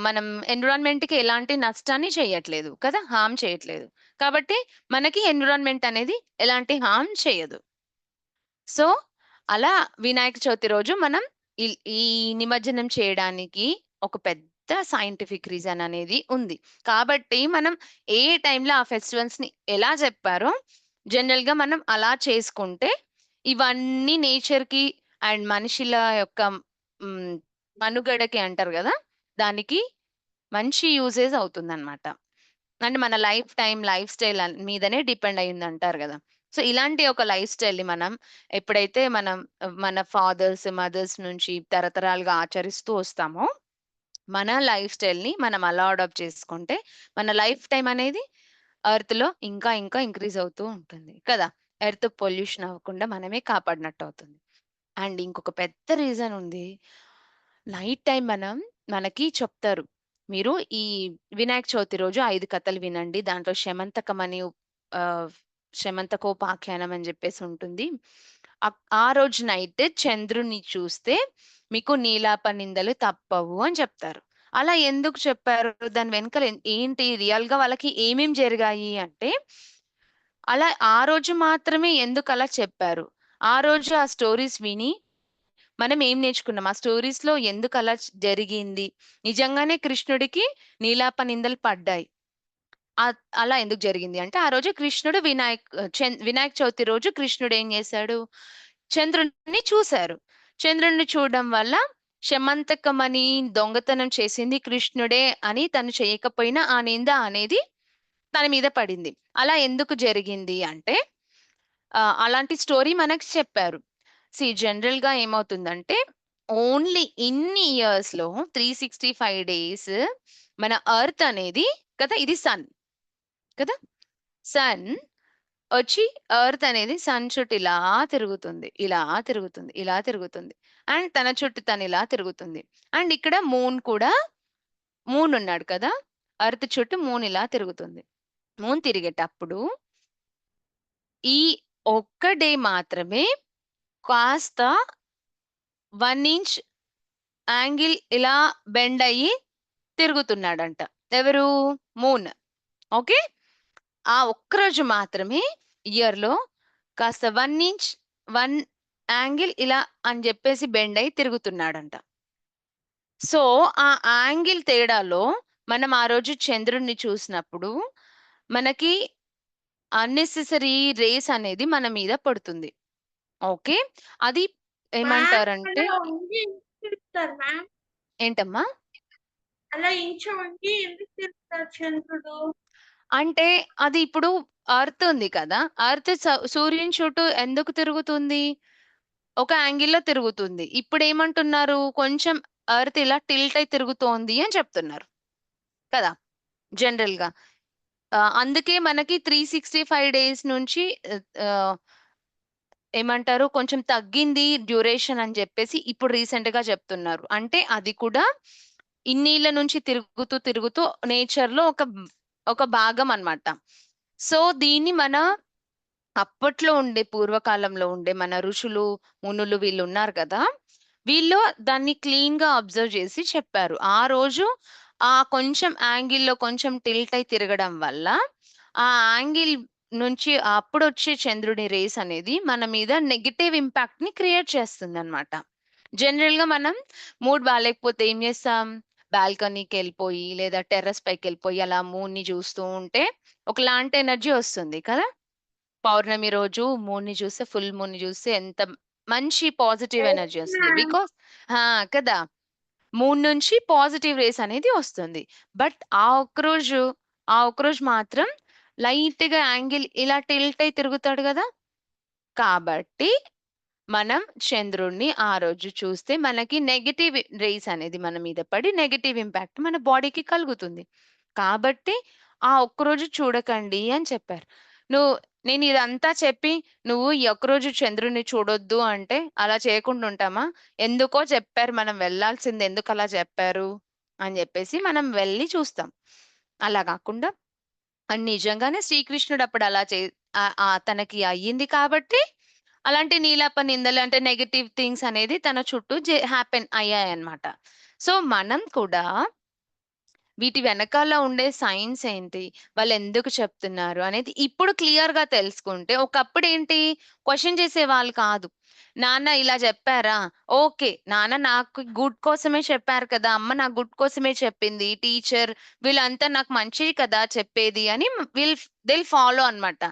మనం ఎన్విరాన్మెంట్ కి ఎలాంటి నష్టాన్ని చేయట్లేదు కదా, హార్మ్ చేయట్లేదు. కాబట్టి మనకి ఎన్విరాన్మెంట్ అనేది ఎలాంటి హార్మ్ చేయదు. సో అలా వినాయక చవితి రోజు మనం ఈ నిమజ్జనం చేయడానికి ఒక పెద్ద సైంటిఫిక్ రీజన్ అనేది ఉంది. కాబట్టి మనం ఏ టైంలో ఆ ఫెస్టివల్స్ ని ఎలా చెప్పారో జనరల్ గా మనం అలా చేసుకుంటే ఇవన్నీ నేచర్ కి అండ్ మనుషుల యొక్క మ్, మనుగడకి అంటారు కదా, దానికి మంచి యూసేజ్ అవుతుందన్నమాట. అంటే మన లైఫ్ టైం లైఫ్ స్టైల్ మీదనే డిపెండ్ అయ్యింది అంటారు కదా. సో ఇలాంటి ఒక లైఫ్ స్టైల్ ని మనం ఎప్పుడైతే మనం మన ఫాదర్స్ మదర్స్ నుంచి తరతరాలుగా ఆచరిస్తూ వస్తామో, మన లైఫ్ స్టైల్ ని మనం అలా అడాప్ట్ చేసుకుంటే మన లైఫ్ టైం అనేది ఎర్త్ లో ఇంకా ఇంకా ఇంక్రీజ్ అవుతూ ఉంటుంది కదా. ఎర్త్ పొల్యూషన్ అవ్వకుండా మనమే కాపాడినట్టు అవుతుంది. అండ్ ఇంకొక పెద్ద రీజన్ ఉంది. నైట్ టైం మనకి చెప్తారు, మీరు ఈ వినాయక చవితి రోజు 5 కథలు వినండి. దాంట్లో శమంతకం అని శమంతకోపాఖ్యానం అని చెప్పేసి ఉంటుంది. ఆ రోజు నైట్ చంద్రుని చూస్తే మీకు నీలాప నిందలు తప్పవు అని చెప్తారు. అలా ఎందుకు చెప్పారు? దాని వెనకాల ఏంటి రియల్ గా వాళ్ళకి ఏమేం జరిగాయి అంటే, అలా ఆ రోజు మాత్రమే ఎందుకు అలా చెప్పారు? ఆ రోజు ఆ స్టోరీస్ విని మనం ఏం నేర్చుకున్నాం? ఆ స్టోరీస్ లో ఎందుకు అలా జరిగింది? నిజంగానే కృష్ణుడికి నీలాప నిందలు పడ్డాయి. అలా ఎందుకు జరిగింది అంటే, ఆ రోజు కృష్ణుడు వినాయక చవితి రోజు కృష్ణుడు ఏం చేశాడు? చంద్రుడిని చూశారు. చంద్రుడిని చూడడం వల్ల శమంతకమని దొంగతనం చేసింది కృష్ణుడే అని తను చేయకపోయినా ఆ నింద అనేది తన మీద పడింది. అలా ఎందుకు జరిగింది అంటే, అలాంటి స్టోరీ మనకి చెప్పారు. జనరల్ గా ఏమవుతుందంటే, ఓన్లీ ఇన్ని ఇయర్స్ లో 365 డేస్ మన ఎర్త్ అనేది కదా, ఇది సన్ కదా, సన్ వచ్చి ఎర్త్ అనేది సన్ చుట్టూ ఇలా తిరుగుతుంది, ఇలా తిరుగుతుంది, ఇలా తిరుగుతుంది. అండ్ తన చుట్టూ తను ఇలా తిరుగుతుంది. అండ్ ఇక్కడ మూన్ ఉన్నాడు కదా, ఎర్త్ చుట్టూ మూన్ ఇలా తిరుగుతుంది. మూన్ తిరిగేటప్పుడు ఈ ఒక్క డే మాత్రమే కాస్త 1 ఇంచ్ యాంగిల్ ఇలా బెండ్ అయ్యి తిరుగుతున్నాడంట. ఎవరు? మూన్. ఓకే. ఆ ఒక్కరోజు మాత్రమే ఇయర్ లో కాస్త 1 ఇంచ్ 1 యాంగిల్ ఇలా అని చెప్పేసి బెండ్ అయి తిరుగుతున్నాడంట. సో ఆ యాంగిల్ తేడాలో మనం ఆ రోజు చంద్రుడిని చూసినప్పుడు మనకి అన్నెసెసరీ రేస్ అనేది మన మీద పడుతుంది. ఓకే. అది ఏమంటారంటే, అలా ఉండి ఎందుకు తిరుగుతారు మ్యామ్? ఏంటమ్మా? అలా ఇంచు ఉండి ఎందుకు తిరుగుతారు చంద్రుడు? అంటే అది ఇప్పుడు ఎర్త్ ఉంది కదా, ఎర్త్ సూర్యుని చుట్టూ ఎందుకు తిరుగుతుంది? ఒక యాంగిల్లో తిరుగుతుంది. ఇప్పుడు ఏమంటున్నారు? కొంచెం ఎర్త్ ఇలా టిల్ట్ అయి తిరుగుతోంది అని చెప్తున్నారు కదా, జనరల్ గా. అందుకే మనకి 365 డేస్ నుంచి ఏమంటారు, కొంచెం తగ్గింది డ్యూరేషన్ అని చెప్పేసి ఇప్పుడు రీసెంట్ గా చెప్తున్నారు. అంటే అది కూడా ఇన్నిళ్ళ నుంచి తిరుగుతూ తిరుగుతూ నేచర్ లో ఒక భాగం అన్నమాట. సో దీన్ని మన అప్పట్లో పూర్వకాలంలో ఉండే మన ఋషులు మునులు వీళ్ళు ఉన్నారు కదా, వీళ్ళు దాన్ని క్లీన్ గా అబ్జర్వ్ చేసి చెప్పారు. ఆ రోజు ఆ కొంచెం యాంగిల్లో కొంచెం టిల్ట్ అయి తిరగడం వల్ల ఆ యాంగిల్ నుంచి అప్పుడు వచ్చే చంద్రుడి రేస్ అనేది మన మీద నెగిటివ్ ఇంపాక్ట్ ని క్రియేట్ చేస్తుంది అనమాట. జనరల్ గా మనం మూడ్ బాగాలేకపోతే ఏం చేస్తాం? బాల్కనీకి వెళ్ళిపోయి లేదా టెర్రస్ పైకి వెళ్ళిపోయి అలా మూన్ ని చూస్తూ ఉంటే ఒకలాంటి ఎనర్జీ వస్తుంది కదా. పౌర్ణమి రోజు మూన్ ని చూస్తే, ఫుల్ మూన్ ని చూస్తే ఎంత మంచి పాజిటివ్ ఎనర్జీ వస్తుంది. బికాస్ కదా, మూన్ నుంచి పాజిటివ్ రేస్ అనేది వస్తుంది. బట్ ఆ ఒక్కరోజు మాత్రం లైట్ గా యాంగిల్ ఇలా టిల్ట్ అయి తిరుగుతాడు కదా. కాబట్టి మనం చంద్రుడిని ఆ రోజు చూస్తే మనకి నెగటివ్ రేస్ అనేది మన మీద పడి నెగటివ్ ఇంపాక్ట్ మన బాడీకి కలుగుతుంది. కాబట్టి ఆ ఒక్కరోజు చూడకండి అని చెప్పారు. నేను ఇదంతా చెప్పి నువ్వు ఈ ఒక్కరోజు చంద్రుడిని చూడొద్దు అంటే అలా చేయకుండా ఉంటామా? ఎందుకో చెప్పారు, మనం వెళ్ళాల్సింది ఎందుకు అలా చెప్పారు అని చెప్పేసి మనం వెళ్ళి చూస్తాం. అలా కాకుండా నిజంగానే శ్రీకృష్ణుడు అప్పుడు అలా తనకి అయ్యింది కాబట్టి అలాంటి నీలాప నిందలు అంటే నెగటివ్ థింగ్స్ అనేది తన చుట్టూ హ్యాపెన్ అయ్యాయన్నమాట. సో మనం కూడా వీటి వెనకాల ఉండే సైన్స్ ఏంటి, వాళ్ళు ఎందుకు చెప్తున్నారు అనేది ఇప్పుడు క్లియర్ గా తెలుసుకుంటే, ఒకప్పుడు ఏంటి క్వశ్చన్ చేసే వాళ్ళు కాదు. నాన్న ఇలా చెప్పారా, ఓకే నాన్న నాకు గుడ్ కోసమే చెప్పారు కదా, అమ్మ నాకు గుడ్ కోసమే చెప్పింది, టీచర్ వీళ్ళంతా నాకు మంచిది కదా చెప్పేది అని దిల్ ఫాలో అన్నమాట.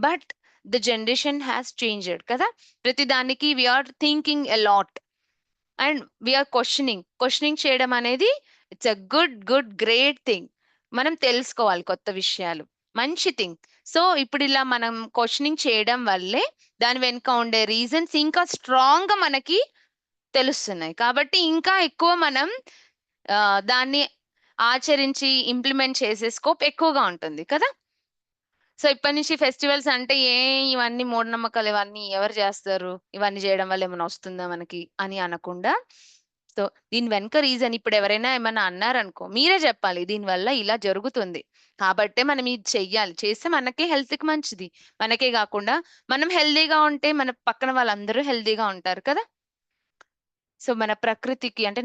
But the generation has changed కదా, ప్రతి దానికి we are thinking a lot and we are questioning చేయడం అనేది ఇట్స్ అ గ్రేట్ థింగ్. మనం తెలుసుకోవాలి కొత్త విషయాలు, మంచి థింగ్. సో ఇప్పుడు ఇలా మనం క్వశ్చనింగ్ చేయడం వల్లే దాని వెనుక ఉండే రీజన్స్ ఇంకా స్ట్రాంగ్ గా మనకి తెలుస్తున్నాయి. కాబట్టి ఇంకా ఎక్కువ మనం దాన్ని ఆచరించి ఇంప్లిమెంట్ చేసే స్కోప్ ఎక్కువగా ఉంటుంది కదా. సో ఇప్పటి నుంచి ఫెస్టివల్స్ అంటే ఇవన్నీ మూఢనమ్మకాలు, ఇవన్నీ ఎవరు చేస్తారు, ఇవన్నీ చేయడం వల్ల ఏమైనా వస్తుందా మనకి అని అనకుండా, సో దీని వెనక రీజన్ ఇప్పుడు ఎవరైనా ఏమైనా అన్నారనుకో మీరే చెప్పాలి, దీని వల్ల ఇలా జరుగుతుంది కాబట్టే మనం ఇది చెయ్యాలి, చేస్తే మనకే హెల్త్ కి మంచిది, మనకే కాకుండా మనం హెల్దీగా ఉంటే మన పక్కన వాళ్ళందరూ హెల్దీగా ఉంటారు కదా. సో మన ప్రకృతికి అంటే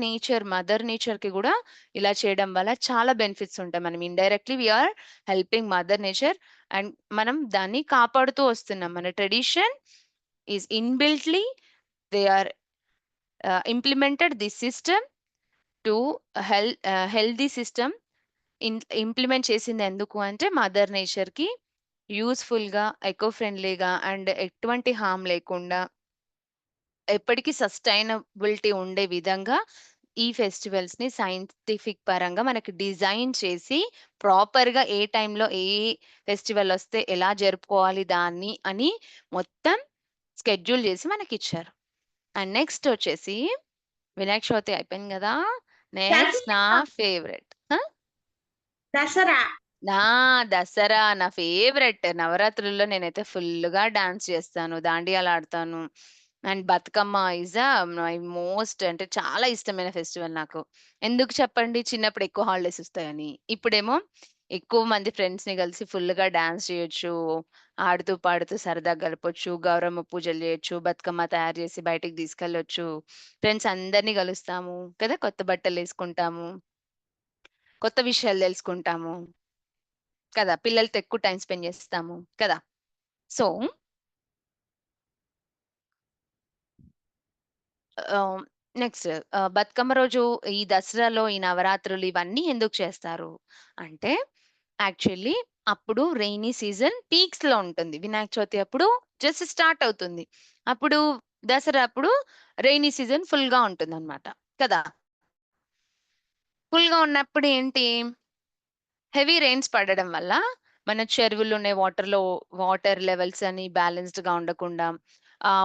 మదర్ నేచర్ కి కూడా ఇలా చేయడం వల్ల చాలా బెనిఫిట్స్ ఉంటాయి. మనం indirectly we're helping mother nature and మనం దాన్ని కాపాడుతూ వస్తున్నాం. మన tradition is ఇన్బిల్ట్లీ they are implemented this system to healthy system implement చేసింది ఎందుకు అంటే మదర్ నేచర్ కి యూస్ఫుల్ గా, ఎకో ఫ్రెండ్లీగా అండ్ ఎటువంటి హామ్ లేకుండా ఎప్పటికీ సస్టైనబిలిటీ ఉండే విధంగా ఈ ఫెస్టివల్స్ ని సైంటిఫిక్ పరంగా మనకి డిజైన్ చేసి ప్రాపర్ గా ఏ టైంలో ఏ ఫెస్టివల్ వస్తే ఎలా జరుపుకోవాలి దాన్ని అని మొత్తం స్కెడ్యూల్ చేసి మనకి ఇచ్చారు. అండ్ నెక్స్ట్ వచ్చేసి వినాయక చవితి అయిపోయింది కదా, నెక్స్ట్ నా ఫేవరెట్ దసరా. దసరా నా ఫేవరెట్. నవరాత్రుల్లో నేనైతే ఫుల్ గా డాన్స్ చేస్తాను, దాండియాలు ఆడతాను. And Bathukamma is my most అంటే చాలా ఇష్టమైన ఫెస్టివల్ నాకు. ఎందుకు చెప్పండి, చిన్నప్పుడు ఎక్కువ హాలిడేస్ వస్తాయని. ఇప్పుడేమో ఎక్కువ మంది ఫ్రెండ్స్ ని కలిసి ఫుల్ గా డాన్స్ చేయొచ్చు, ఆడుతూ పాడుతూ సరదాగా గడపొచ్చు, గౌరమ్మ పూజలు చేయొచ్చు, బతుకమ్మ తయారు చేసి బయటికి తీసుకెళ్ళొచ్చు, ఫ్రెండ్స్ అందరినీ కలుస్తాము కదా, కొత్త బట్టలు వేసుకుంటాము, కొత్త విషయాలు తెలుసుకుంటాము కదా, పిల్లలతో ఎక్కువ టైం స్పెండ్ చేస్తాము కదా. సో నెక్స్ట్ బతుకమ్మ రోజు ఈ దసరాలో ఈ నవరాత్రులు ఇవన్నీ ఎందుకు చేస్తారు అంటే, యాక్చువల్లీ అప్పుడు రెయినీ సీజన్ పీక్స్ లో ఉంటుంది. వినాయక చవితి అప్పుడు జస్ట్ స్టార్ట్ అవుతుంది, అప్పుడు దసరా అప్పుడు రెయినీ సీజన్ ఫుల్ గా ఉంటుంది అనమాట కదా. ఫుల్ గా ఉన్నప్పుడు ఏంటి, హెవీ రెయిన్స్ పడడం వల్ల మన చెరువుల్లోనే వాటర్ లెవెల్స్ అని బ్యాలెన్స్డ్ గా ఉండకుండా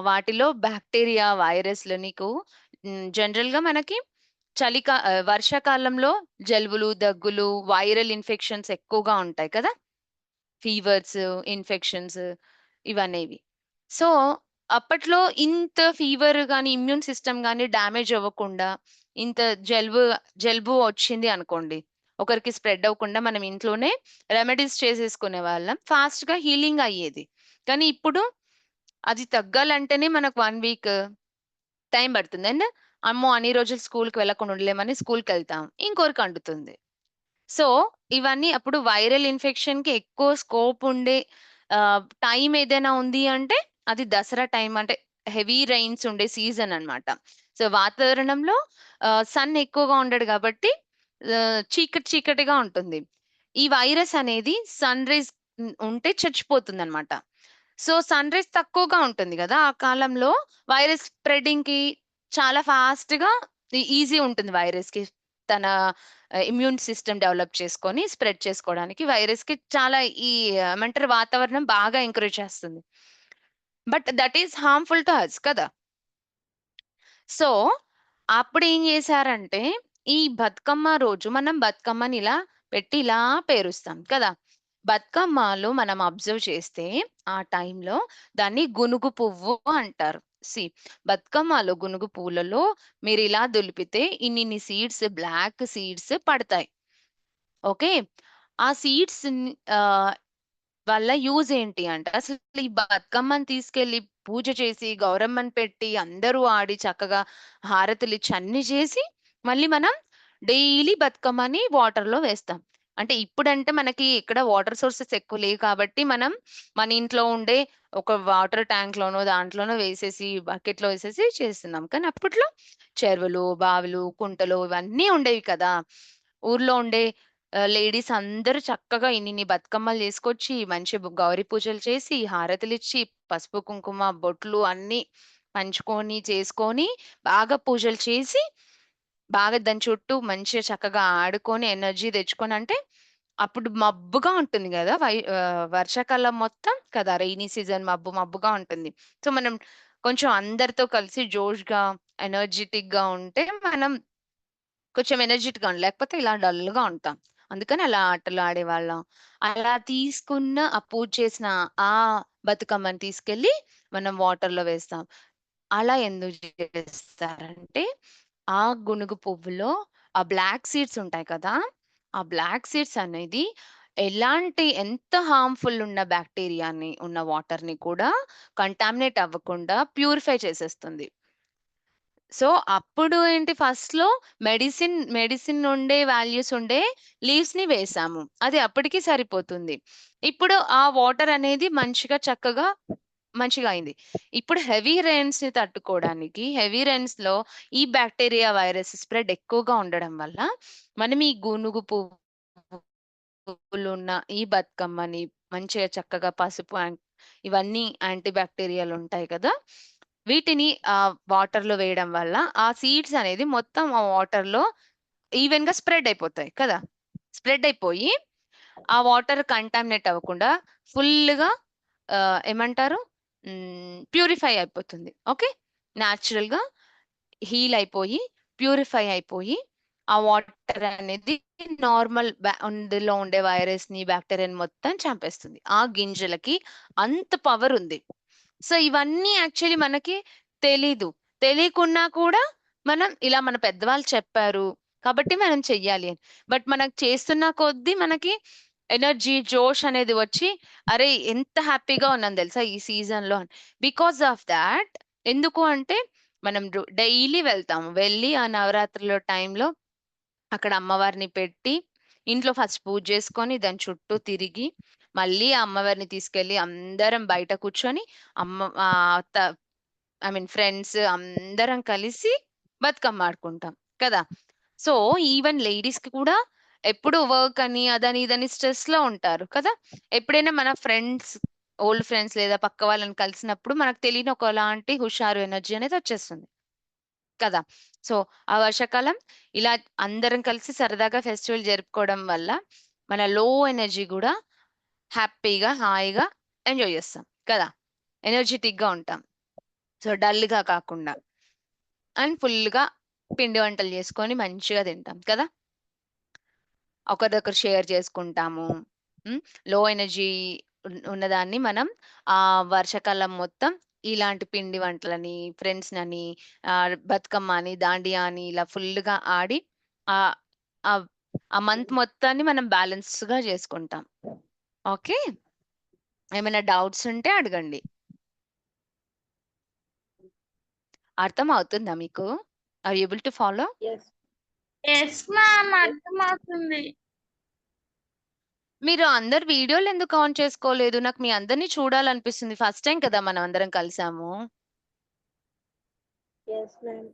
వాటిలో బ్యాక్టీరియా, వైరస్లు నీకు జనరల్ గా మనకి వర్షాకాలంలో జలుబులు, దగ్గులు, వైరల్ ఇన్ఫెక్షన్స్ ఎక్కువగా ఉంటాయి కదా, ఫీవర్స్, ఇన్ఫెక్షన్స్ ఇవనేవి. సో అప్పట్లో ఇంత ఫీవర్ గాని, ఇమ్యూన్ సిస్టమ్ గాని డ్యామేజ్ అవ్వకుండా, ఇంత జలుబు వచ్చింది అనుకోండి, ఒకరికి స్ప్రెడ్ అవ్వకుండా మనం ఇంట్లోనే రెమెడీస్ చేసేసుకునే వాళ్ళం, ఫాస్ట్ గా హీలింగ్ అయ్యేది. కానీ ఇప్పుడు అది తగ్గాలంటేనే మనకు 1 వీక్ టైం పడుతుంది. అండ్ అమ్మో అన్ని రోజులు స్కూల్కి వెళ్ళకుండా ఉండలేమని స్కూల్కి వెళ్తాం, ఇంకొకరికి అంటుతుంది. సో ఇవన్నీ అప్పుడు వైరల్ ఇన్ఫెక్షన్ కి ఎక్కువ స్కోప్ ఉండే టైం ఏదైనా ఉంది అంటే అది దసరా టైం, అంటే హెవీ రైన్స్ ఉండే సీజన్ అన్నమాట. సో వాతావరణంలో సన్ ఎక్కువగా ఉండడు కాబట్టి చీకటిగా ఉంటుంది. ఈ వైరస్ అనేది సన్ రైజ్ ఉంటే చచ్చిపోతుంది అనమాట. సో సన్ రైజ్ తక్కువగా ఉంటుంది కదా ఆ కాలంలో, వైరస్ స్ప్రెడింగ్ కి చాలా ఫాస్ట్ గా ఈజీ ఉంటుంది వైరస్ కి తన ఇమ్యూన్ సిస్టమ్ డెవలప్ చేసుకొని స్ప్రెడ్ చేసుకోవడానికి. వైరస్ కి చాలా ఏమంటారు వాతావరణం బాగా ఎంకరేజ్ చేస్తుంది, but that is harmful to us కదా. సో అప్పుడు ఏం చేశారంటే, ఈ బతుకమ్మ రోజు మనం బతుకమ్మని ఇలా పెట్టి ఇలా పేరుస్తాం కదా. బతుకమ్మలో మనం అబ్జర్వ్ చేస్తే ఆ టైంలో దాన్ని గునుగు పువ్వు అంటారు. బతుకమ్మలో గునుగు పువ్వులలో మీరు ఇలా దులిపితే ఇన్నిన్ని సీడ్స్, బ్లాక్ సీడ్స్ పడతాయి. ఓకే. ఆ సీడ్స్ వల్ల యూజ్ ఏంటి అంటే, అసలు ఈ బతుకమ్మని తీసుకెళ్ళి పూజ చేసి, గౌరమ్మని పెట్టి, అందరూ ఆడి చక్కగా హారతులిచ్చి అన్నీ చేసి, మళ్ళీ మనం డైలీ బతుకమ్మని వాటర్‌లో వేస్తాం. అంటే ఇప్పుడంటే మనకి ఇక్కడ వాటర్ సోర్సెస్ ఎక్కువ లేవు కాబట్టి, మనం మన ఇంట్లో ఉండే ఒక వాటర్ ట్యాంక్‌లోనో, దాంట్లోనో వేసేసి, బకెట్‌లో వేసేసి చేస్తున్నాం. కానీ అప్పట్లో చెరువులు, బావులు, కుంటలు ఇవన్నీ ఉండేవి కదా! ఊర్లో ఉండే లేడీస్ అందరూ చక్కగా ఇన్నిన్ని బతుకమ్మలు చేసుకొచ్చి, మంచి గౌరి పూజలు చేసి, హారతులిచ్చి, పసుపు, కుంకుమ, బొట్లు అన్నీ పంచుకొని, చేసుకొని, బాగా పూజలు చేసి, బాగా దాని చుట్టూ మంచిగా చక్కగా ఆడుకొని, ఎనర్జీ తెచ్చుకొని అంటే, అప్పుడు మబ్బుగా ఉంటుంది గదా! వర్షాకాలం మొత్తం కదా! రెయినీ సీజన్ మబ్బుగా ఉంటుంది. సో, మనం కొంచెం అందరితో కలిసి జోష్‌గా, ఎనర్జిటిక్‌గా ఉంటే మనం కొంచెం ఎనర్జిటిక్‌గా లేకపోతే ఇలా డల్‌గా ఉంటాం. అందుకని అలా ఆటలు ఆడేవాళ్ళం. అలా తీసుకున్న ఆ పూజ చేసిన ఆ బతుకమ్మని తీసుకెళ్ళి మనం వాటర్‌లో వేస్తాం. అలా ఎందుకు చేస్తారంటే, ఆ గునుగు పువ్వులో ఆ బ్లాక్ సీడ్స్ ఉంటాయి కదా! ఆ బ్లాక్ సీడ్స్ అనేది ఎంత హార్మ్‌ఫుల్ ఉన్న బాక్టీరియాని, ఉన్న వాటర్‌ని కూడా కంటామినేట్ అవ్వకుండా ప్యూరిఫై చేసేస్తుంది. సో, అప్పుడు ఏంటి ఫస్ట్‌లో మెడిసిన్ ఉండే వాల్యూస్ ఉండే లీవ్స్‌ని వేసాము. అది అప్పటికి సరిపోతుంది. ఇప్పుడు ఆ వాటర్ అనేది చక్కగా మంచిగా అయింది. ఇప్పుడు హెవీ రెయిన్స్‌ని తట్టుకోవడానికి హెవీ రెయిన్స్‌లో ఈ బాక్టీరియా వైరస్ స్ప్రెడ్ ఎక్కువగా ఉండడం వల్ల మనం ఈ గునుగు పువ్వులున్న ఈ బతుకమ్మని మంచిగా చక్కగా పసుపు ఇవన్నీ యాంటీ బాక్టీరియాలు ఉంటాయి కదా! వీటిని వాటర్‌లో వేయడం వల్ల ఆ సీడ్స్ అనేది మొత్తం ఆ వాటర్‌లో ఈవెన్‌గా స్ప్రెడ్ అయిపోతాయి కదా! స్ప్రెడ్ అయిపోయి ఆ వాటర్ కంటామినేట్ అవ్వకుండా ఫుల్‌గా ఏమంటారు? ప్యూరిఫై అయిపోతుంది. ఓకే. నేచురల్‌గా హీల్ అయిపోయి, ప్యూరిఫై అయిపోయి, ఆ వాటర్ అనేది నార్మల్ అందులో ఉండే వైరస్‌ని, బాక్టీరియాని మొత్తం చంపేస్తుంది. ఆ గింజలకి అంత పవర్ ఉంది. సో, ఇవన్నీ యాక్చువల్లీ మనకి తెలీదు. తెలియకున్నా కూడా మనం ఇలా మన పెద్దవాళ్ళు చెప్పారు. కాబట్టి మనం చెయ్యాలి అని. బట్ మనకు చేస్తున్న కొద్దీ మనకి ఎనర్జీ, జోష్ అనేది వచ్చి అరే! ఎంత హ్యాపీగా ఉన్నాను తెలుసా ఈ సీజన్‌లో అని. బికాజ్ ఆఫ్ థాట్ ఎందుకు అంటే మనం డైలీ వెళ్తాము. వెళ్ళి ఆ నవరాత్రుల టైంలో అక్కడ అమ్మవారిని పెట్టి, ఇంట్లో ఫస్ట్ పూజ చేసుకొని, దాని చుట్టూ తిరిగి, మళ్ళీ ఆ అమ్మవారిని తీసుకెళ్ళి అందరం బయట కూర్చొని, అత్త ఐ మీన్ ఫ్రెండ్స్ అందరం కలిసి బతుకమ్మ ఆడుకుంటాం కదా! సో, ఈవెన్ లేడీస్‌కి కూడా ఎప్పుడు వర్క్ అని, అదని, ఇదని స్ట్రెస్‌లో ఉంటారు కదా! ఎప్పుడైనా మన ఓల్డ్ ఫ్రెండ్స్ లేదా పక్క వాళ్ళని కలిసినప్పుడు మనకు తెలియని ఒకలాంటి హుషారు, ఎనర్జీ అనేది వచ్చేస్తుంది. కదా! సో, ఆ వర్షాకాలం ఇలా అందరం కలిసి సరదాగా ఫెస్టివల్ జరుపుకోవడం వల్ల మన లో ఎనర్జీ గూడా హ్యాపీగా, హాయిగా ఎంజాయ్ చేస్తాం కదా! ఎనర్జిటిక్‌గా ఉంటాం. సో, డల్‌గా కాకుండా. అండ్ ఫుల్‌గా పిండి వంటలు చేసుకొని మంచిగా తింటాం కదా! ఒకరిదొకరు షేర్ చేసుకుంటాము. హ్మ్. లో ఎనర్జీ ఉన్నదాన్ని మనం వర్షాకాలం మొత్తం ఇలాంటి పిండి వంటలని, ఫ్రెండ్స్‌నని, బతుకమ్మ అని, దాండియా అని ఇలా ఫుల్‌గా ఆడి ఆహ్, ఆహ్, ఆ మంత్ మొత్తాన్ని మనం బ్యాలెన్స్‌గా చేసుకుంటాం. ఓకే. ఏమైనా డౌట్స్ ఉంటే అడగండి. అర్థమవుతుందా మీకు? Are you able to follow? Yes ma'am, అర్థమవుతుంది. మీరు అందరు వీడియోలెందుకు ఆన్ చేసుకోలేదు? నాకు మీ అందరిని చూడాలనిపిస్తుంది. ఫస్ట్ టైమ్ కదా మనం అందరం కలిసాము. Yes, ma'am.